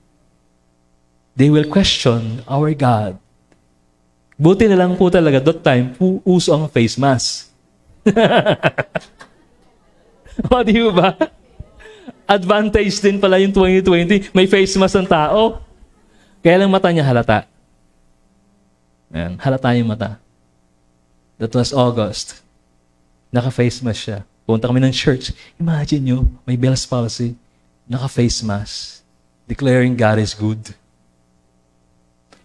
They will question our God. Buti na lang po talaga, that time, uso ang face mask. O, di ba? advantage din pala yung 2020. May face mask ang tao. Kaya lang mata niya halata. Ayan, halata yung mata. That was August. Naka-face mask siya. Punta kami ng church. Imagine nyo, may Bell's palsy. Naka-face mask. Declaring God is good.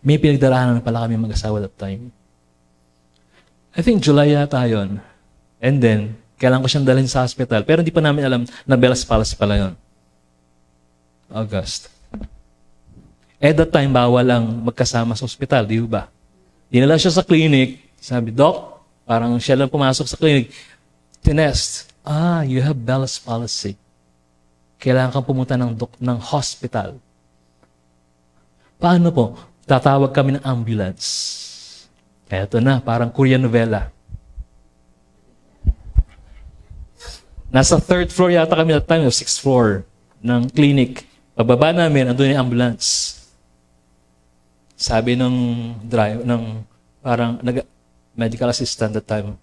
May pinagdaraanan pala kami mag-asawa that time. I think July yata yun. And then, kailangan ko siyang dalhin sa hospital. Pero hindi pa namin alam na Bell's palsy pala yun. August. At that time, bawal lang magkasama sa hospital, di ba? Dinala siya sa clinic. Sabi, Doc, parang siya lang pumasok sa clinic. Tinest. You have Bell's palsy. Kailangan kang pumunta ng hospital. Paano po? Tatawag kami ng ambulance. Eto na, parang Korean novela. Nasa 3rd floor yata kami that time, o 6th floor ng clinic. Pababa namin, andun yung ambulance. Sabi ng parang medical assistant that time,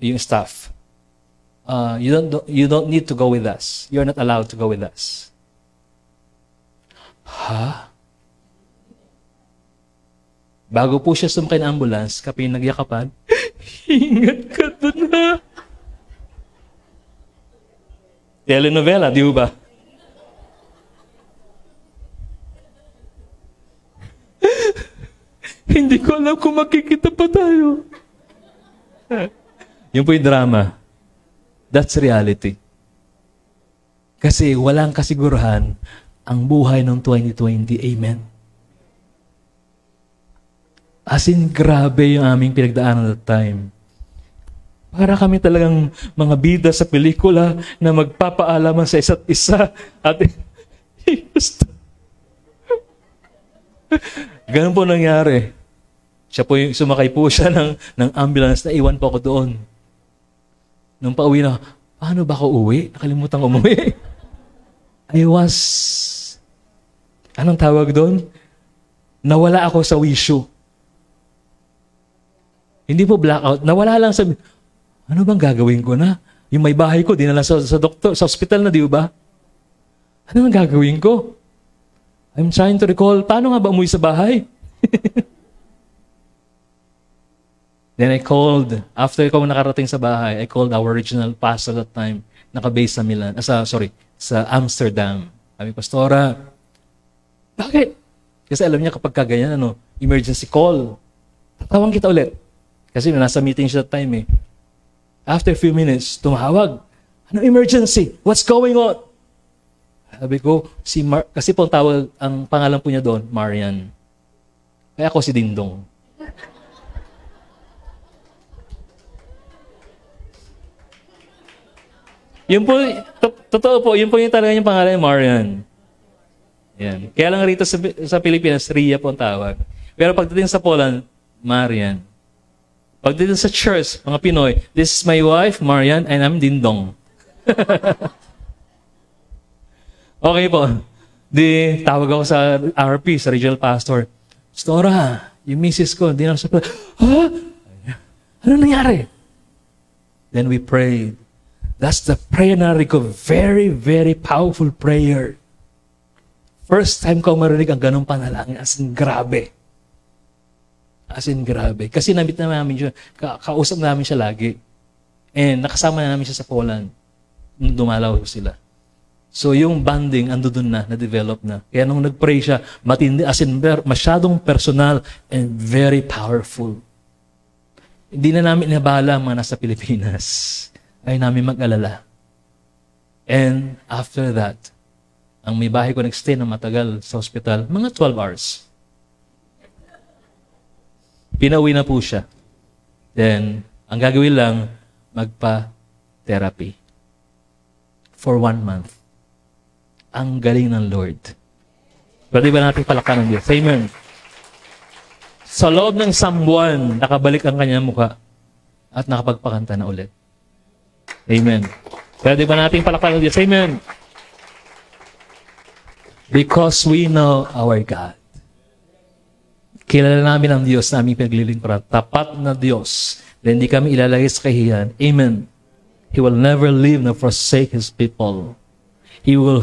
yung staff, you don't need to go with us. You're not allowed to go with us. Ha? Bago po siya sumakay ng ambulance, kapag nagyakapan, ingat ka doon na. Telenovela, di ba? Hindi ko alam kung makikita pa tayo. Yun po yung drama. That's reality. Kasi walang kasiguruhan ang buhay ng 2020. Amen. As in, grabe yung aming pinagdaanan at time. Para kami talagang mga bida sa pelikula na magpapaalaman sa isa't isa. At ganun po nangyari. Sumakay po siya ng ambulance na iwan po ako doon. Nung pauwi na, paano ba ako uwi? Nakalimutan ko umuwi. Anong tawag doon? Nawala ako sa wisyo. Hindi po blackout. Nawala lang sa... Ano bang gagawin ko na? Yung may bahay ko, dinala sa doktor, sa hospital na, di ba? Ano bang gagawin ko? I'm trying to recall, paano nga ba umuwi sa bahay? Then I called, after ko nakarating sa bahay, I called our original pastor that time, naka-base sa Amsterdam. Sabi, Pastora, bakit? Kasi alam niya kapag kaganyan, emergency call. Tatawag kita ulit. Kasi nasa meeting siya that time eh. After a few minutes, tumawag. Ano emergency? What's going on? Sabi ko, kasi po ang pangalan po niya doon, Marian. Kaya ako si Dingdong. Yun po, totoo po, yun po yung talaga yung pangalan, Marian. Yan. Kaya lang rito sa Pilipinas, Ria po ang tawag. Pero pagdating sa Poland, Marian. Pagdating sa church, mga Pinoy, this is my wife, Marian, and I'm Dingdong. Okay po. Tawag ako sa RP, sa regional pastor. Pastora, yung misis ko, hindi na sa ha? Ano nangyari? Then we prayed. That's the prayer na ko. Very, very powerful prayer. First time ko marinig ang ganong panalangin. As in, grabe. As in, grabe. Kasi nabit na namin siya, kausap namin siya lagi. And nakasama na namin siya sa Poland. Nung dumalaw sila. So yung bonding, ando dun na-develop na. Kaya nung nag-pray siya, matindi, as in, masyadong personal and very powerful. Hindi na namin inabala ang mga nasa Pilipinas. Ay namin mag-alala. And after that, ang may bahay ko nag-stay na matagal sa hospital, mga 12 hours. Pinauwi na po siya. Then, ang gagawin lang, magpa-therapy. For 1 month. Ang galing ng Lord. Pwede ba natin palakpan ng Diyos? Amen. Sa loob ng 1 buwan, nakabalik ang kanyang mukha at nakapagpakanta na ulit. Amen. Pwede ba natin palakpan ng Diyos? Amen. Because we know our God. Kilala namin ang Diyos na aming pinaglilingkuran. Tapat na Diyos na hindi kami ilalagay sa kahihiyan. Amen. He will never leave nor forsake His people. He will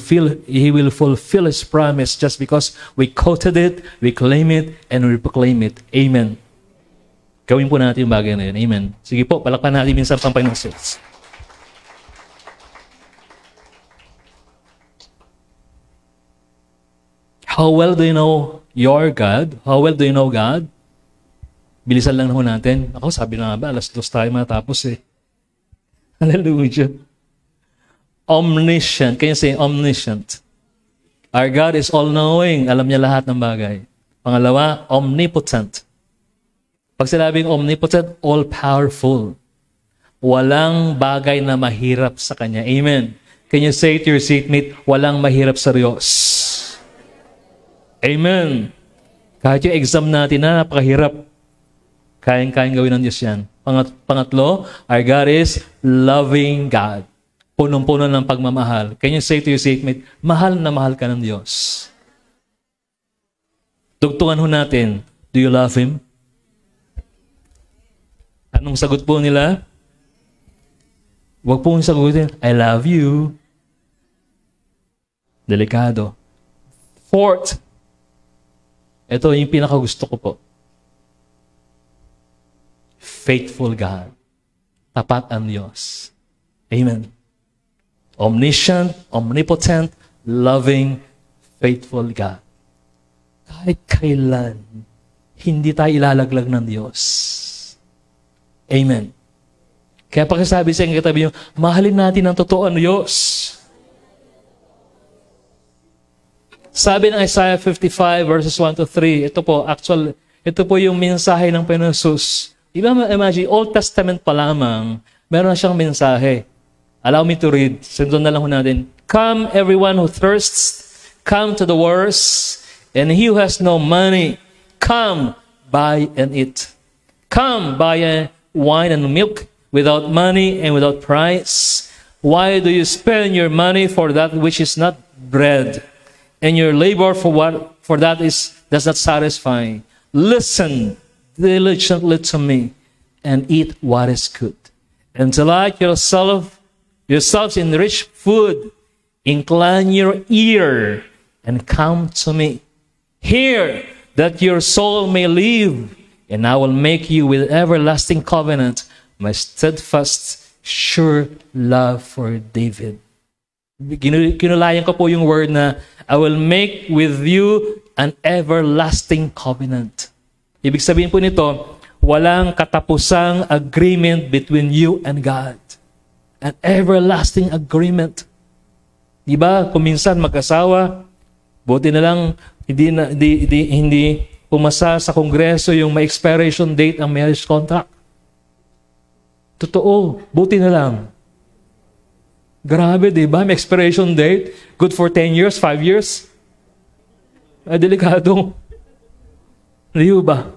fulfill His promise just because we quoted it, we claim it, and we proclaim it. Amen. Gawin po natin yung bagay na yun. Amen. Sige po, palakpan natin minsan pang Panginoong Diyos. How well do you know your God? How well do you know God? Bilisan lang naman natin. Ako, sabi na nga ba, alas 2 tayo matapos eh. Hallelujah. Omniscient. Can you say omniscient? Our God is all-knowing. Alam niya lahat ng bagay. Pangalawa, omnipotent. Pag sinabing omnipotent, all-powerful. Walang bagay na mahirap sa Kanya. Amen. Can you say to your seatmate, walang mahirap sa Diyos? Amen. Kahit yung exam natin na napakahirap, kayang-kayang gawin ng Diyos yan. Pangatlo, our God is loving God. Punong-puno ng pagmamahal. Can you say to your seatmate, mahal na mahal ka ng Diyos? Tugtungan ho natin, do you love Him? Anong sagot po nila? Huwag pong sagutin, I love you. Delikado. Fourth, ito yung pinakagusto ko po. Faithful God. Tapat ang Diyos. Amen. Omniscient, omnipotent, loving, faithful God. Kahit kailan, hindi tayo ilalaglag ng Diyos. Amen. Kaya pagkasabi sa inyo katabi nyo, mahalin natin ang totoo ang Diyos. Sabi ng Isaiah 55 verses 1 to 3, ito po yung mensahe ng Panginoon Jesus. Imagine, Old Testament pa lamang, meron na siyang mensahe. Allow me to read. Sundan na lang ho natin. Come, everyone who thirsts, come to the waters, and he who has no money, come, buy and eat. Come, buy wine and milk without money and without price. Why do you spend your money for that which is not bread, and your labor for that does not satisfy? Listen diligently to me, and eat what is good. And delight yourselves in rich food. Incline your ear, and come to me. Hear, that your soul may live, and I will make you with everlasting covenant, my steadfast, sure love for David. Kinulayan ko po yung word na, I will make with you an everlasting covenant. Ibig sabihin po nito, walang katapusang agreement between you and God. An everlasting agreement. Diba? Kung minsan mag-asawa, buti na lang hindi pumasa sa kongreso yung may expiration date ang marriage contract. Totoo, buti na lang. Grabe, diba? May expiration date, good for 10 years, 5 years. Delikado. Di ba?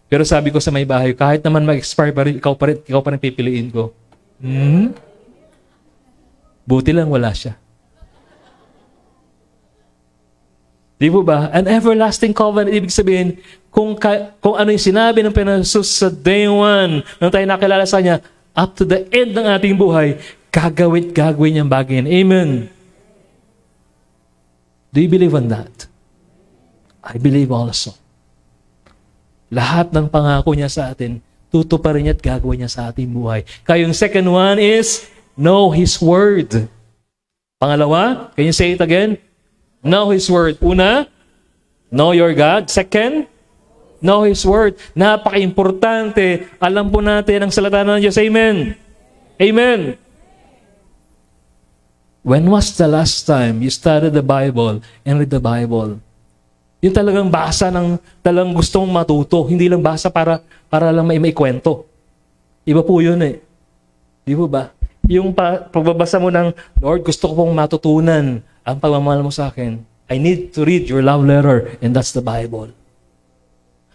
Pero sabi ko sa may bahay, kahit naman mag-expire pa rin, ikaw pa rin pipiliin ko. Buti lang wala siya. Di ba? An everlasting covenant, ibig sabihin, kung ano yung sinabi ng Panginoon Jesus sa day 1, nang tayo nakilala sa Kanya, up to the end ng ating buhay, gagawin niyang bagay yan. Amen. Do you believe on that? I believe also. Lahat ng pangako niya sa atin, tutuparin niya at gagawin niya sa ating buhay. Kaya yung second one is, know His Word. Pangalawa, can you say it again? Know His Word. Una, know your God. Second, know His Word. Napaka-importante. Alam po natin ang salita ng Diyos. Amen. Amen. When was the last time you studied the Bible and read the Bible? Yung talagang basa ng talagang gustong matuto. Hindi lang basa para lang may kwento. Iba po yun eh. Di ba? Yung pagbabasa mo ng, Lord, gusto ko pong matutunan ang pagmamahal mo sa akin. I need to read your love letter, and that's the Bible.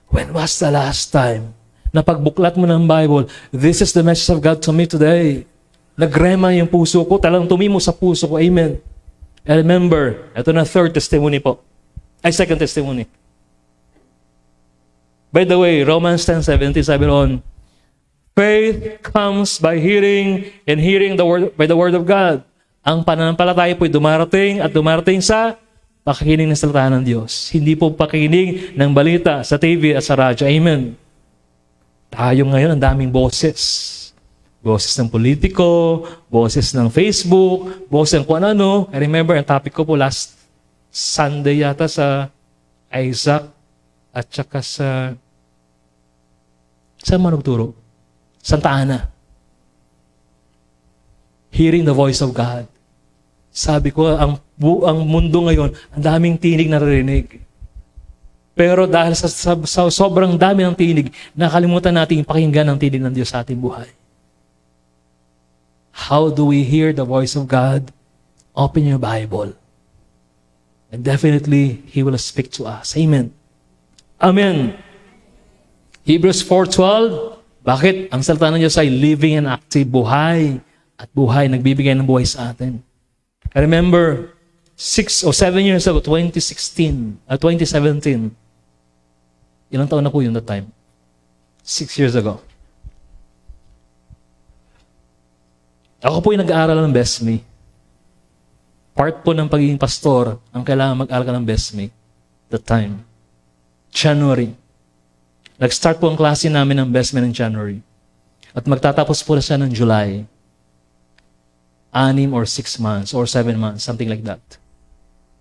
When was the last time na pagbuklat mo ng Bible, this is the message of God to me today. Nagrema yung puso ko, talagang tumimo sa puso ko. Amen. And remember, ito na third testimony po. Second testimony. By the way, Romans 10:17 sabi roon, faith comes by hearing, and hearing by the word of God. Ang pananampalataya po ay dumarating at dumarating sa pakikinig ng salita ng Diyos. Hindi po pakikinig ng balita sa TV at sa radyo. Amen. Tayo ngayon, ang daming boses. Boses ng politiko, boses ng Facebook, boses ng kung ano. I remember, ang topic ko po last Sunday yata sa Isaac at saka sa saan man nagturo? Santa Ana. Hearing the voice of God. Sabi ko, ang mundo ngayon, ang daming tinig na narinig. Pero dahil sa sobrang dami ng tinig, nakalimutan natin pakinggan ang tinig ng Diyos sa ating buhay. How do we hear the voice of God? Open your Bible. And definitely, He will speak to us. Amen. Amen. Hebrews 4:12. Bakit? Ang salita ng Diyos ay living and active, buhay. At buhay, nagbibigay ng buhay sa atin. I remember 6 or 7 years ago, 2017. Ilang taon na po yun that time? 6 years ago. Ako po yung nag-aaral ng BESME. Part po ng pagiging pastor, ang kailangan mag-aaral ka ng BESME that time. January. Nag-start po ang klase namin ng BESME ng January. At magtatapos po na siya ng July. 6 or 6 months or 7 months, something like that.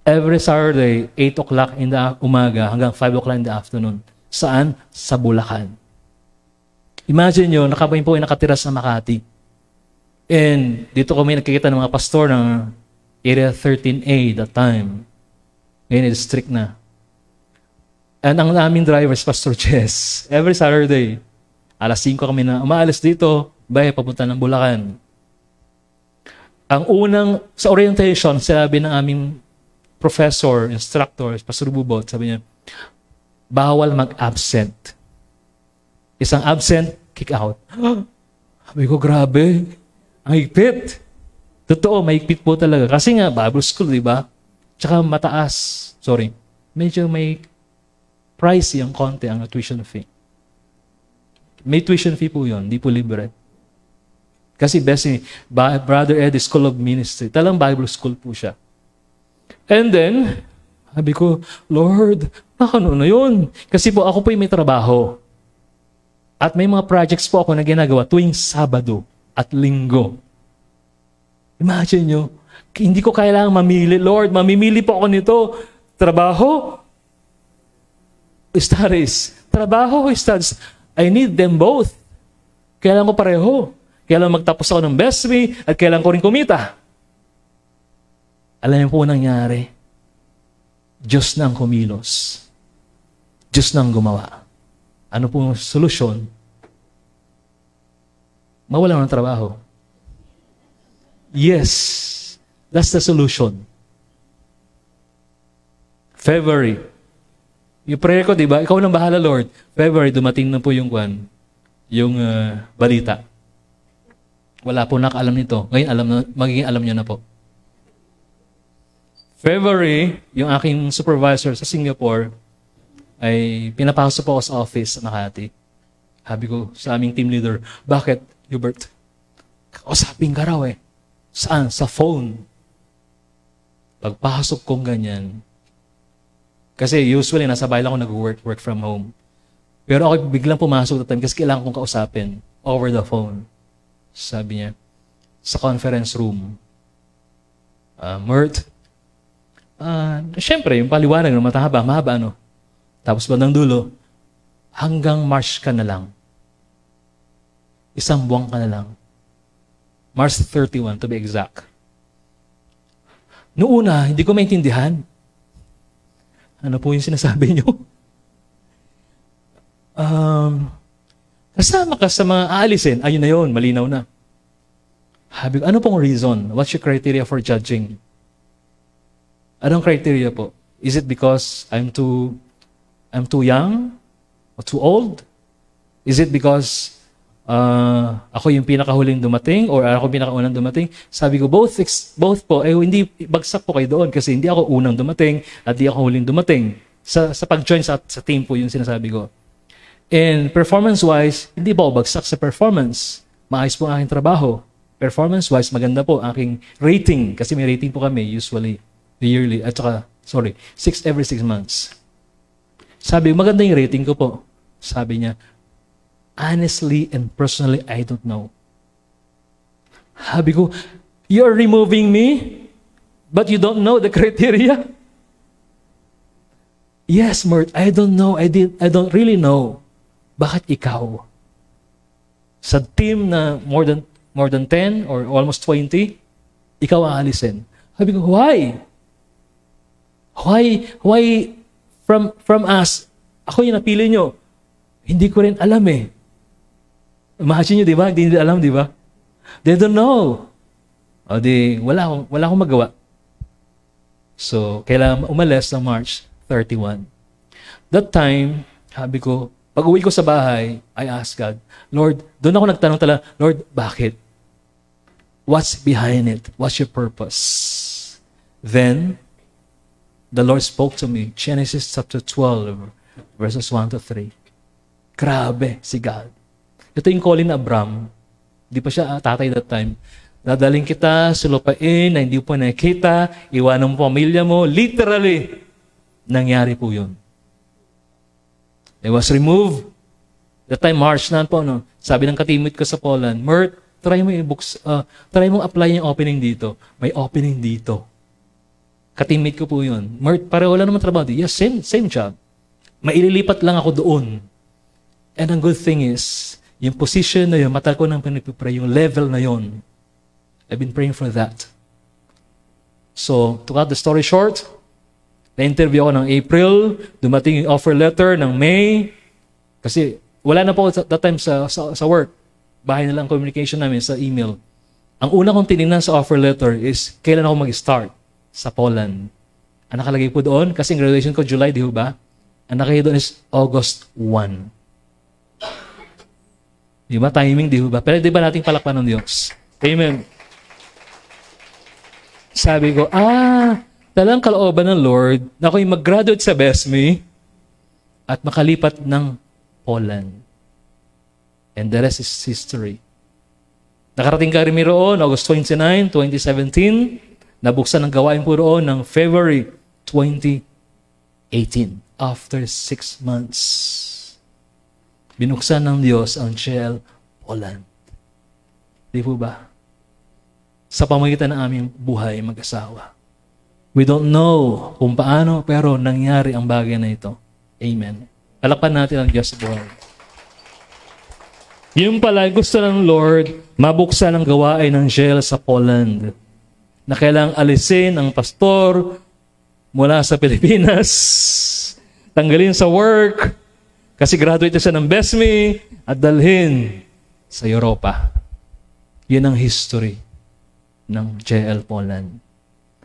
Every Saturday, 8 o'clock in the umaga hanggang 5 o'clock in the afternoon. Saan? Sa Bulacan. Imagine nyo, kami po ay nakatira sa Makati. And dito kami nakikita ng mga pastor ng Area 13A that time. Ngayon, district na. And ang aming driver is Pastor Jess. Every Saturday, alas 5 kami na umaalis dito, papunta ng Bulacan. Ang unang, sa orientation, sinabi ng aming professor, instructor, Pastor Bubot, sabi niya, bawal mag-absent. Isang absent, kick out. Sabi ko, grabe. Ang higpit. Totoo, mahigpit po talaga. Kasi nga, Bible school, di ba? Tsaka mataas. Sorry. Medyo may pricey ang konti ang tuition fee. May tuition fee po yun, di po libre. Kasi BESME, Brother Eddie School of Ministry, talang Bible school po siya. And then, sabi ko, Lord, ano na yun? Kasi po ako po may trabaho. At may mga projects po ako na ginagawa tuwing Sabado at Linggo. Imagine nyo, hindi ko kailangang mamili. Lord, mamimili po ako nito. Trabaho, studies. Trabaho, studies. I need them both. Kailangan ko pareho. Kailangan magtapos ako ng BESME at kailangan ko rin kumita. Alam niyo po nangyari. Diyos na ang kumilos. Diyos na ang gumawa. Ano po ang solusyon? Mawala ng trabaho. Yes, that's the solution. February. Yung prayer ko, di ba? Ikaw nang bahala, Lord. February, dumating na po yung balita. Wala po nakaalam nito. Ngayon, magiging alam nyo na po. February, yung aking supervisor sa Singapore, ay pinapasok po ako sa office sa Makati. Sabi ko sa aming team leader, bakit, Hubert? Kausapin ka raw eh. Saan? Sa phone. Pagpasok kong ganyan. Kasi usually, nasa bahay lang ako work from home. Pero ako biglang pumasok na time kasi kailangan kong kausapin over the phone. Sabi niya, sa conference room, Mert, syempre, yung paliwanag, mahaba, ano? Tapos bandang dulo, hanggang March ka na lang. 1 buwan ka na lang. March 31, to be exact. Noong una, hindi ko maintindihan. Ano po yung sinasabi niyo? Kasama ka sa mga aalisin. Ayun na yun, malinaw na. Sabi ko, ano pong reason? What's your criteria for judging? Anong criteria po? Is it because I'm too young? Or too old? Is it because ako yung pinakahuling dumating or ako pinakaunang dumating? Sabi ko, both po, hindi bagsak po kayo doon kasi hindi ako unang dumating at hindi ako huling dumating. Sa pag-join sa team po yung sinasabi ko. And performance-wise, hindi ba ako bagsak sa performance? Maayos po ang aking trabaho. performance-wise, maganda po aking rating. Kasi may rating po kami, usually, yearly. At saka, 6 every 6 months. Sabi, maganda yung rating ko po. Sabi niya, honestly and personally, I don't know. Sabi ko, you're removing me, but you don't know the criteria? Yes, Mert, I don't know. I don't really know. Bakit ikaw? Sa team na more than 10 or almost 20, ikaw aalisin. Sabi ko, why? Why from us? Ako yung napili nyo. Hindi ko rin alam eh. Imagine nyo, di ba? Hindi alam, di ba? They don't know. O di, wala akong magawa. So, kailangan umalis ng March 31. That time, sabi ko, pag uwi ko sa bahay, I asked God, Lord, doon ako nagtanong talaga, Lord, bakit? What's behind it? What's your purpose? Then, the Lord spoke to me, Genesis chapter 12, verses 1 to 3. Grabe si God. Ito yung calling na Abram. Di pa siya tatay that time. Dadaling kita sa lupain na hindi po nakikita, iwanan mo pamilya mo. Literally, nangyari po yun. It was removed. That time, March na po, no? Sabi ng katimit ko sa Poland, Mert, try mo apply yung opening dito. May opening dito. Katimit ko po yun. Mert, pareho wala naman trabaho. Yes, same job. Maililipat lang ako doon. And ang good thing is, yung position na yun, matagal ko nang pinipray, yung level na yun. I've been praying for that. So, to cut the story short, na-interview ako ng April, dumating yung offer letter ng May, kasi wala na po that time sa work. Bahay na lang communication namin sa email. Ang una kong tinignan sa offer letter is, kailan ako mag-start sa Poland. Ang nakalagay po doon, kasi graduation ko July, di ba? Ang nakalagay doon is August 1. Di ba? Timing, di ba? Pero di ba nating palakpan ng Diyos? Amen. Sabi ko, talagang kalooban ng Lord na ako'y mag-graduate sa BESME at makalipat ng Poland. And the rest is history. Nakarating ka rin roon, August 29, 2017. Nabuksan ang gawain po roon ng February 2018. After 6 months, binuksan ng Diyos ang JL Poland. Di po ba? Sa pamagitan ng aming buhay mag-asawa. We don't know kung paano, pero nangyari ang bagay na ito. Amen. Palakpan natin ang Diyos sa buhay. Yung pala, gusto ng Lord, mabuksan ang gawain ng jail sa Poland. Na kailangang alisin ang pastor mula sa Pilipinas, tanggalin sa work, kasi graduate siya ng BESME, at dalhin sa Europa. Yun ang history ng JL Poland.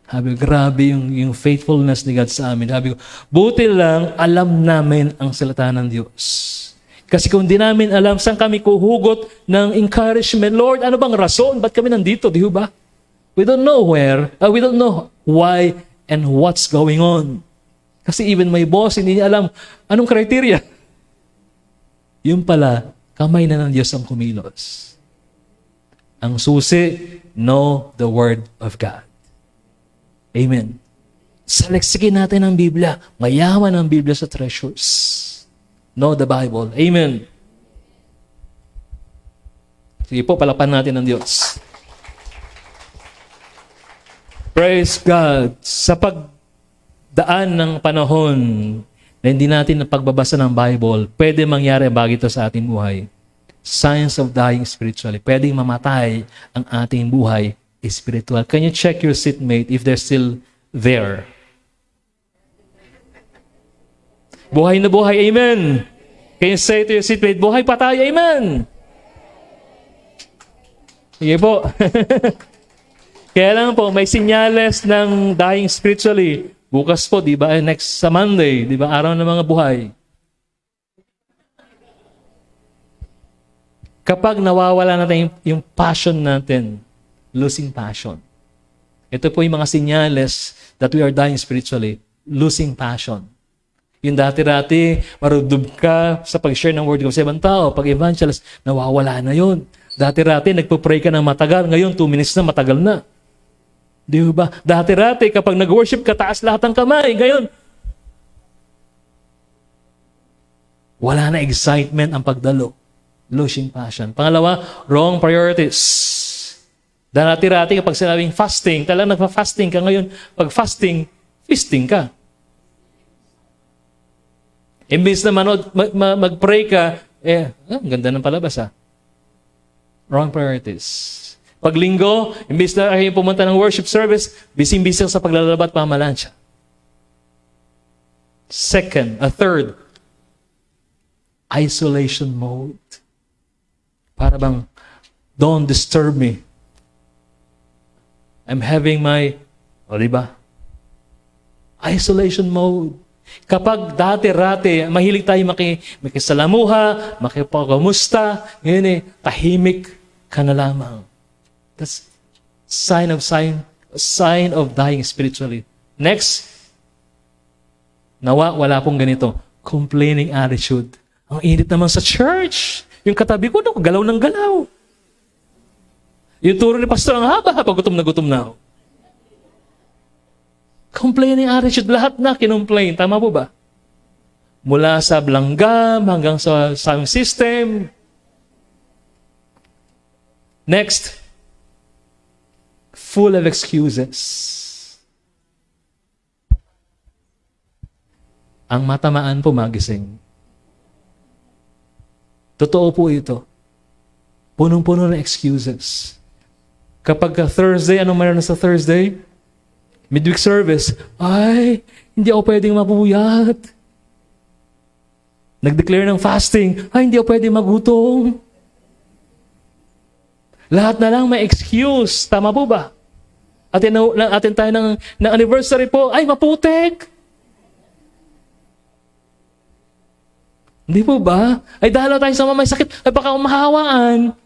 Sabi ko, grabe yung faithfulness ni God sa amin. Sabi ko, buti lang alam namin ang salita ng Diyos. Kasi kung di namin alam, saan kami kuhugot ng encouragement? Lord, ano bang rason? Ba't kami nandito? Di ba? We don't know where. We don't know why and what's going on. Kasi even my boss, hindi niya alam anong criteria. Yung pala, kamay na ng Diyos ang kumilos. Ang susi, know the Word of God. Amen. Saliksikin natin ang Biblia. Mayaman ang Biblia sa treasures. Know the Bible. Amen. Sige po, palapan natin ang Diyos. Praise God. Sa pagdaan ng panahon na hindi natin napagbabasa ng Bible, pwede mangyari ang bagay ito sa ating buhay. Signs of dying spiritually. Pwedeng mamatay ang ating buhay spiritual. Can you check your seatmate if they're still there? Buhay na buhay, amen. Can you say to your seatmate, buhay pa tayo, amen. Sige po. Kaya lang po, may sinyales ng dying spiritually. Bukas po, di ba? Next sa Monday, di ba? Araw ng mga buhay. Kapag nawawala natin yung passion natin, losing passion. Ito po yung mga sinyales that we are dying spiritually, losing passion. Yung dati-dati, marudub ka sa pag-share ng word ko sa ibang tao, pag-evangelist, nawawala na yun. Dati-rati, nagpo-pray ka ng matagal. Ngayon, 2 minutes na, matagal na. Di ba? Dati-rati, kapag nag-worship ka, taas lahat ng kamay. Ngayon, wala na excitement ang pagdalo. Losing passion. Pangalawa, wrong priorities. Dati-rati, kapag sinabing fasting, talagang nagpa-fasting ka. Ngayon, pag fasting, feasting ka. Imbis na mag-pray ka, ang ganda ng palabas Wrong priorities. Pag linggo, imbis na kayo pumunta ng worship service, busy-busy sa paglalaba at pamalansya. Third, isolation mode. Para bang, don't disturb me. I'm having my, diba? Isolation mode. Kapag dati-rati, mahilig tayo makisalamuha, makipagkamusta, ngayon tahimik ka na lamang. That's sign of dying spiritually. Next, wala pong ganito, complaining attitude. Ang init naman sa church. Yung katabi ko, galaw ng galaw. Yung turo ni pastor, ang haba, gutom na ako. Complaining attitude, lahat na kinomplain. Tama po ba? Mula sa langgam hanggang sa sound system. Next, full of excuses. Ang matamaan po magising. Totoo po ito. Punong-puno ng excuses. Kapag Thursday, anong meron sa Thursday? Midweek service, hindi ako pwedeng mapuyat. Nag-declare ng fasting, hindi ako pwedeng magutom. Lahat na lang may excuse. Tama po ba? Atin tayo ng anniversary po, maputik. Hindi po ba? Dahil tayo sa may sakit, baka umahawaan.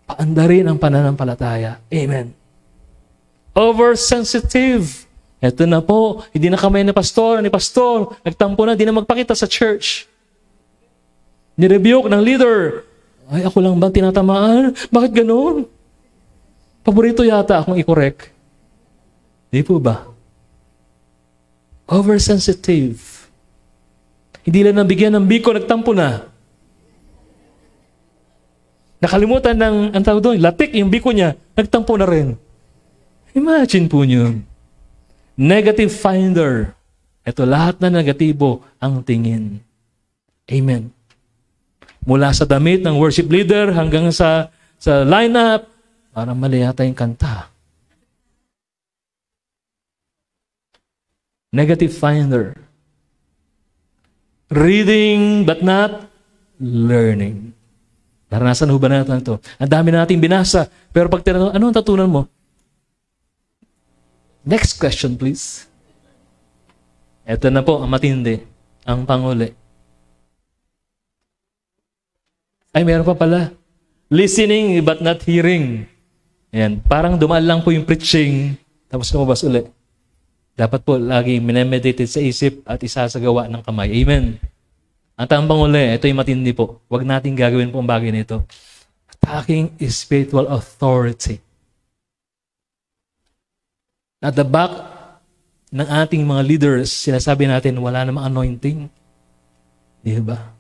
Paandarin ang pananampalataya. Amen. Oversensitive. Ito na po, hindi na kamay ni pastor, nagtampo na, hindi na magpakita sa church. Nirebuke ng leader. Ako lang ba tinatamaan? Bakit ganoon? Paborito yata akong i-correct. Di po ba? Oversensitive. Hindi lang nabigyan ng biko, nagtampo na. Nakalimutan ng, ang tawag doon, latik yung biko niya, nagtampo na rin. Imagine po nyo. Negative finder. Ito, lahat na negatibo ang tingin. Amen. Mula sa damit ng worship leader hanggang sa lineup, parang mali yata yung kanta. Negative finder. Reading but not learning. Naranasan ho ba natin ito? Ang dami nating binasa. Pero pag tinanong, ano ang tatunan mo? Next question, please. Ito na po, ang matindi. Ang panguli. Meron pa pala. Listening but not hearing. Ayan, parang dumaan lang po yung preaching, tapos lumabas ulit. Dapat po lagi minemeditate sa isip at isasagawa ng kamay. Amen. At ang panguli, ito yung matindi po. Huwag natin gagawin po ang bagay nito. Attacking spiritual authority. At the back ng ating mga leaders, sinasabi natin, wala namang anointing. Di ba?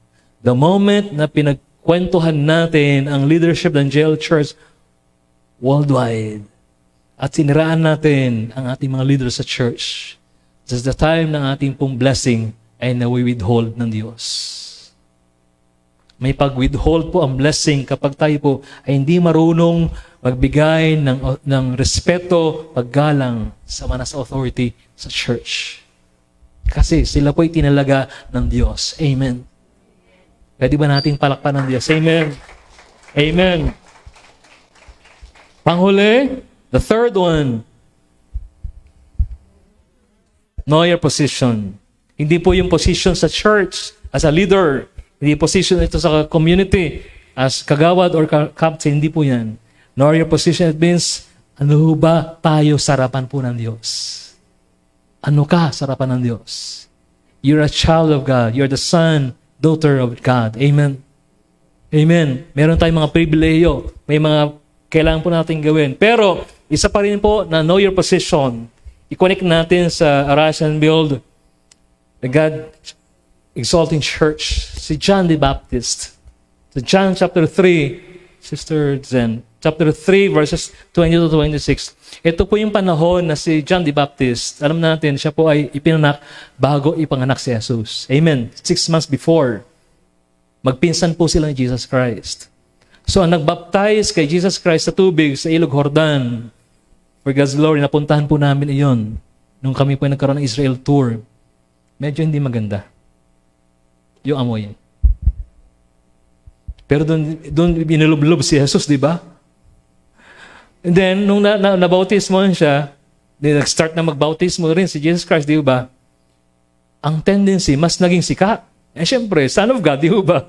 The moment na pinagkwentuhan natin ang leadership ng JL Church worldwide, at siniraan natin ang ating mga leaders sa church, just the time ng ating pong blessing ay nawi-withhold ng Diyos. May pag-withhold po ang blessing kapag tayo po ay hindi marunong magbigay ng respeto, paggalang sa mga nasa authority sa church. Kasi sila po ay tinalaga ng Diyos. Amen. Pwede ba nating palakpan ng Diyos? Amen. Amen. Panghuli, the third one. Know your position. Hindi po yung position sa church as a leader. Hindi position ito sa community as kagawad or captain. Hindi po yan. Know your position, it means, ano ba tayo sa harapan po ng Diyos? Ano ka sa harapan ng Diyos? You're a child of God. You're the son, daughter of God. Amen. Amen. Meron tayong mga pribileyo. May mga kailangan po natin gawin. Pero, isa pa rin po na know your position. I-connect natin sa Arise and Build, the God Exalting Church, si John the Baptist. So John chapter 3, Sister Zen, chapter 3 verses 20 to 26. Ito po yung panahon na si John the Baptist, alam natin, siya po ay ipinanak bago ipanganak si Jesus. Amen. 6 months before. Magpinsan po sila ni Jesus Christ. So, ang nagbaptize kay Jesus Christ sa tubig sa Ilog Jordan, for God's glory, napuntahan po namin iyon nung kami po nagkaroon ng Israel tour. Medyo hindi maganda yung amoy. Pero doon binilublob si Jesus, di ba? And then, nung nabautismo siya, nag-start na magbautismo rin si Jesus Christ, di ba? Ang tendency, mas naging sikat. Eh, syempre, Son of God, di ba?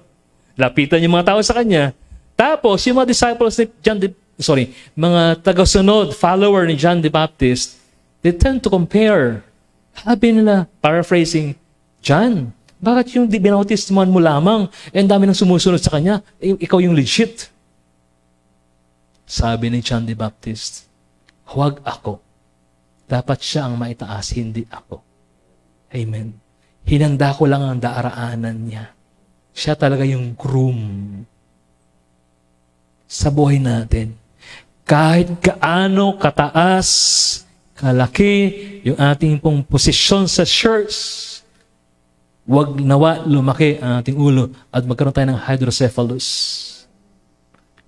Lapitan yung mga tao sa kanya. Tapos, yung mga disciples ni mga tagasunod, follower ni John the Baptist, they tend to compare. Sabi nila, paraphrasing, John, bakit yung binautismuhan mo lamang, ang dami nang sumusunod sa kanya, ikaw yung legit. Sabi ni John the Baptist, huwag ako. Dapat siya ang maitaas, hindi ako. Amen. Hinanda ko lang ang daraanan niya. Siya talaga yung groom sa buhay natin. Kahit gaano kataas, kalaki yung ating pong posisyon sa church, huwag nawa lumaki ang ating ulo at magkaroon tayo ng hydrocephalus.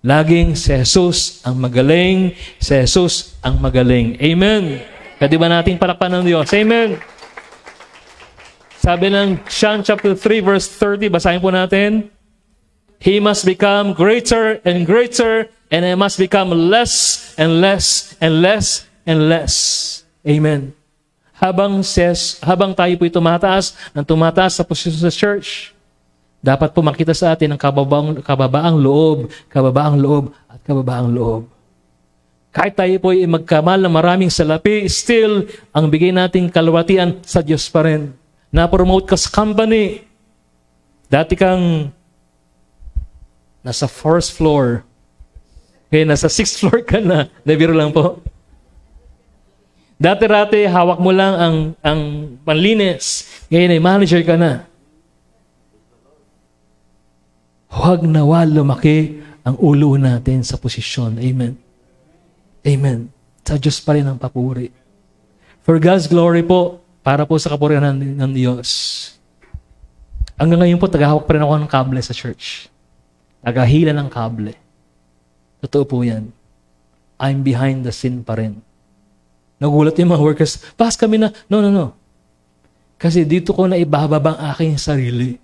Laging si Jesus ang magaling, si Jesus ang magaling. Amen. Pwede ba nating palakpan ng Diyos? Amen. Sabi ng John chapter 3 verse 30, basahin po natin. He must become greater and greater, and I must become less and less and less and less. Amen. Habang tayo po'y tumataas sa posisyon sa church, dapat po makita sa atin ang kababaang loob at kababaang loob. Kahit tayo po'y magkamal ng maraming salapi, still, ang bigay nating kalwatian sa Diyos pa rin. Na-promote ka sa company. Dati kang nasa 4th floor. Okay, nasa 6th floor ka na. Nabiro lang po. Dati-rati, hawak mo lang ang panlinis. Ngayon ay manager ka na. Huwag nawa lumaki ang ulo natin sa posisyon. Amen. Amen. Sa Diyos pa rin ang papuri. For God's glory po, para po sa kapurihan ng Diyos. Hanggang ngayon po, tagahawak pa rin ako ng kable sa church. Tagahila ng kable. Totoo po yan. I'm behind the scene pa rin. Nagulat yung mga workers, pas kami na. No. Kasi dito ko na ibababa ang aking sarili.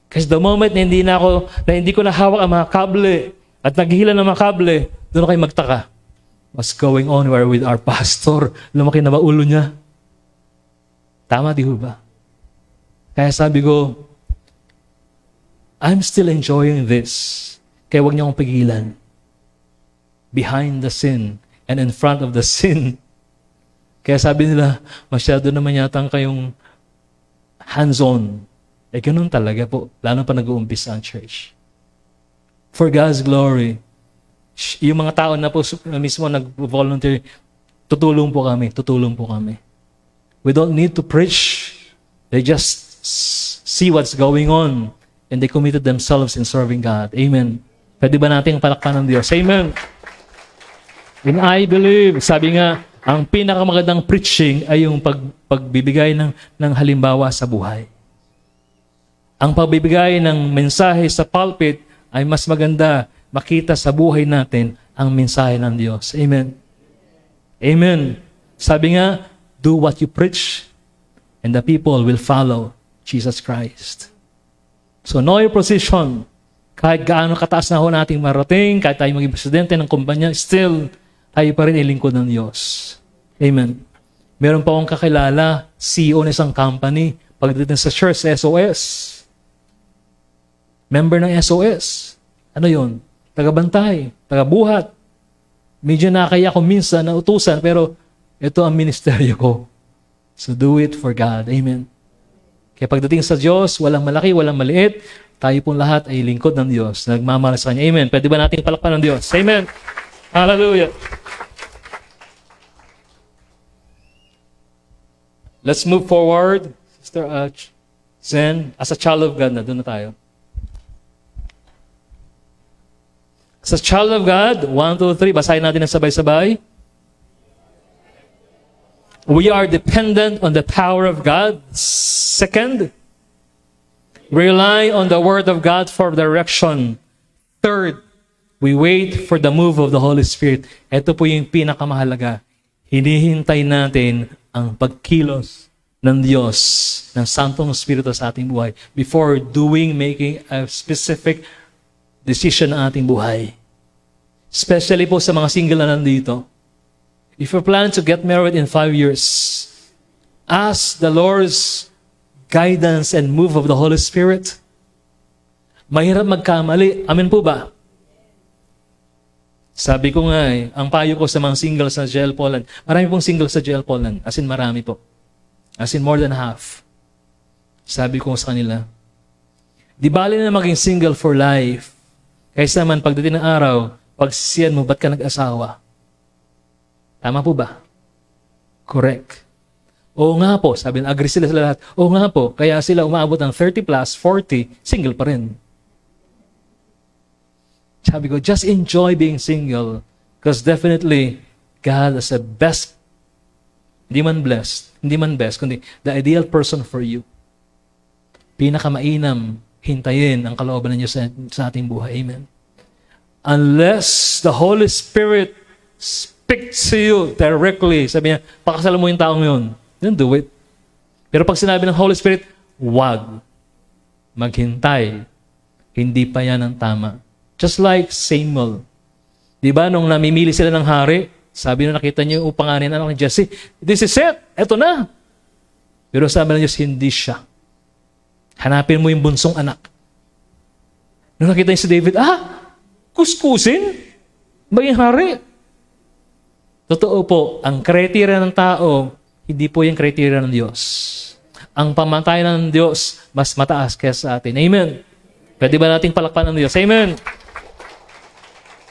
Kasi the moment na hindi ko nahawak ang mga kable at naghihila ng mga kable, doon kayo magtaka. What's going on with our pastor? Lumaki na ba ulo niya? Tama, di ba? Kaya sabi ko, I'm still enjoying this. Kaya huwag niyo akong pigilan. Behind the sin and in front of the sin. Kaya sabi nila, masyado naman yatang kayong hands-on. Eh, ganun talaga po. Lalo pa nag-uumpisa ang church. For God's glory, yung mga tao na po mismo nag-volunteer, tutulong po kami. We don't need to preach. They just see what's going on and they committed themselves in serving God. Amen. Pwede ba natin palakpan ng Diyos? Amen. And I believe, sabi nga, ang pinakamagandang preaching ay yung pagbibigay ng halimbawa sa buhay. Ang pagbibigay ng mensahe sa pulpit ay mas maganda makita sa buhay natin ang mensahe ng Diyos. Amen. Amen. Sabi nga, do what you preach and the people will follow Jesus Christ. So know your position. Kahit gaano kataas na ho nating marating, kahit tayo maging presidente ng kumpanya, still, tayo pa rin ilingkod ng Diyos. Amen. Meron pa akong kakilala, CEO ng isang company, pagdating sa church, sa SOS. Member ng SOS. Ano yun? Tagabantay, tagabuhat. Medyo nakakaya ko minsan na utusan, pero ito ang ministeryo ko. So do it for God. Amen. Kaya pagdating sa Diyos, walang malaki, walang maliit. tayo pong lahat ay lingkod ng Diyos, nagmamahal sa Kanya. Amen. Pwede ba nating palakpan ng Diyos? Amen. Hallelujah. Let's move forward. Sister Zen, as a child of God, doon na tayo. As a child of God, 1, 2, 3, basahin natin ng sabay-sabay. We are dependent on the power of God. Second, rely on the Word of God for direction. Third, we wait for the move of the Holy Spirit. Ito po yung pinakamahalaga. Hinihintay natin ang pagkilos ng Diyos, ng Santong Espiritu sa ating buhay before making a specific decision ng ating buhay. Especially po sa mga single na nandito. If you're planning to get married in 5 years, ask the Lord's guidance and move of the Holy Spirit. Mahirap magkamali. Amen po ba? Sabi ko nga ang payo ko sa mga single sa JL Poland, marami pong single sa JL Poland. As in marami po. As in more than half. Sabi ko sa kanila, di bali na maging single for life. Kaysa naman pagdating ng araw, pagsisiyan mo, ba't ka nag-asawa? Tama po ba? Correct. Oo nga po, sabi na, agree sila lahat. Oo nga po, kaya sila umaabot ng 30 plus, 40, single pa rin. Sabi ko, just enjoy being single because definitely God is the best, hindi man best, kundi the ideal person for you. Pinakamainam, hintayin ang kalooban ng Diyos sa ating buhay. Amen. Unless the Holy Spirit speaks to you directly, sabi niya, pakasalan mo yung taong yun. Don't do it. Pero pag sinabi ng Holy Spirit, wag. Maghintay. Hindi pa yan ang tama. Just like Samuel. Di ba, nung namimili sila ng hari, sabi nung nakita niyo yung upanganin anak ni Jesse, this is it. Eto na. Pero sabi ng Diyos, hindi siya. Hanapin mo yung bunsong anak. Nung nakita niyo si David, kuskusin? Maging hari? Totoo po, ang kriteria ng tao, hindi po yung kriteria ng Diyos. Ang pamantayan ng Diyos, mas mataas kaysa sa atin. Amen. Pwede ba nating palakpan ng Diyos? Amen.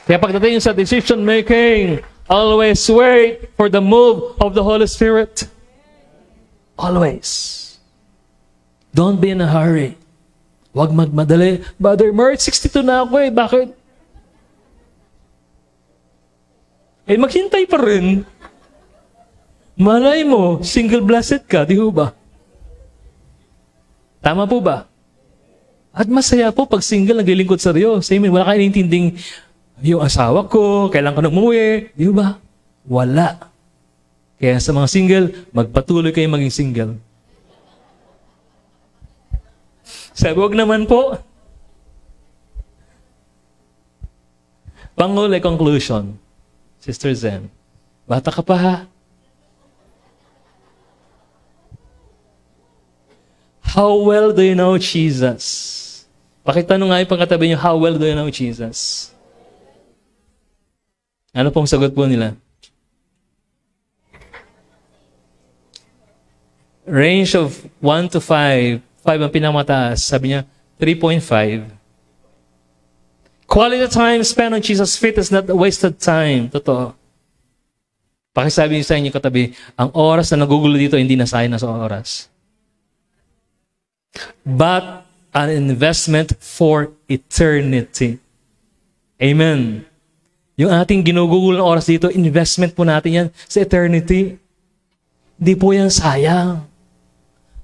Kaya pagdating sa decision making, always wait for the move of the Holy Spirit. Always. Don't be in a hurry. Huwag magmadali. Brother Mert, 62 na ako eh. Bakit? Maghintay pa rin. Malay mo, single blessed ka, di ba? Tama po ba? At masaya po pag single naglilingkod sa Diyos. Amen. Wala kayo nintinding yung asawa ko, kailan ka nang umuwi, di ba? Wala. Kaya sa mga single, magpatuloy kayo maging single. Sabi, wag naman po. Panghuli conclusion. Sister Zen, bata ka pa ha? How well do you know Jesus? Pakitanong nga yung pagkatabi niyo, how well do you know Jesus? Ano pong sagot po nila? Range of 1 to 5. 5 ang pinamataas. Sabi niya, 3.5. Quality time spent on Jesus' feet is not a wasted time. Totoo. Pakisabi niyo sa inyo katabi, ang oras na nagugulo dito, hindi nasayang na sa oras. But an investment for eternity. Amen. Yung ating ginugulo ng oras dito, investment po natin yan sa eternity. Hindi po yan sayang.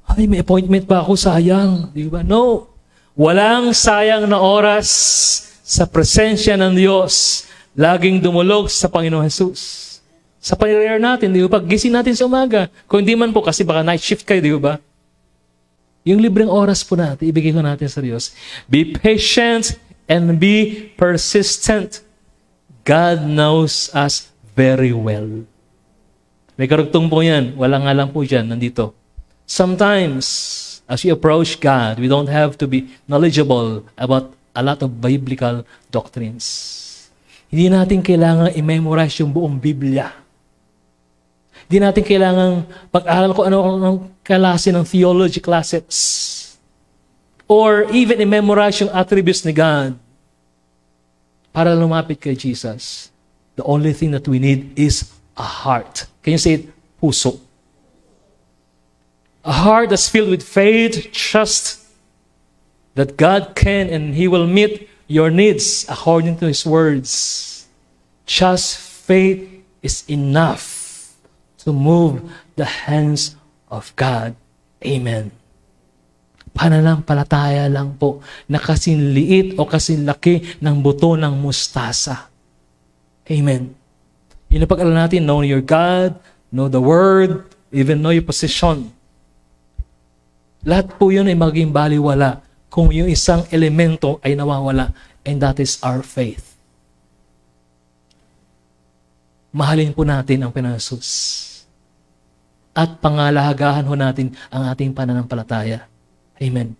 Ay, may appointment pa ako, sayang. Di ba? No. Walang sayang na oras sa presensya ng Diyos. Laging dumulog sa Panginoon Jesus. Sa prayer natin, di ba? Pag gising natin sa umaga. Kung hindi man po, kasi baka night shift kayo, di ba? Yung libreng oras po natin, ibigay ko natin sa Diyos. Be patient and be persistent. God knows us very well. May karugtong po yan. Walang nga lang po dyan, nandito. Sometimes, as we approach God, we don't have to be knowledgeable about a lot of biblical doctrines. Hindi natin kailangan i-memorize yung buong Biblia. Hindi natin kailangan pag-aral ko ano ang klase ng theology classes. or even i-memorize yung attributes ni God para lumapit kay Jesus. The only thing that we need is a heart. Can you say it? Puso. A heart that's filled with faith, trust that God can and He will meet your needs according to His words. Just faith is enough to move the hands of God. Amen. Pananampalataya lang po na kasing liit o kasing laki ng buto ng mustasa. Amen. Yun ang pag-alalan natin, know your God, know the Word, even know your position. Lahat po yun ay maging baliwala kung yung isang elemento ay nawawala, and that is our faith. Mahalin po natin ang Panginoon Jesus. At pangalahagahan ho natin ang ating pananampalataya. Amen.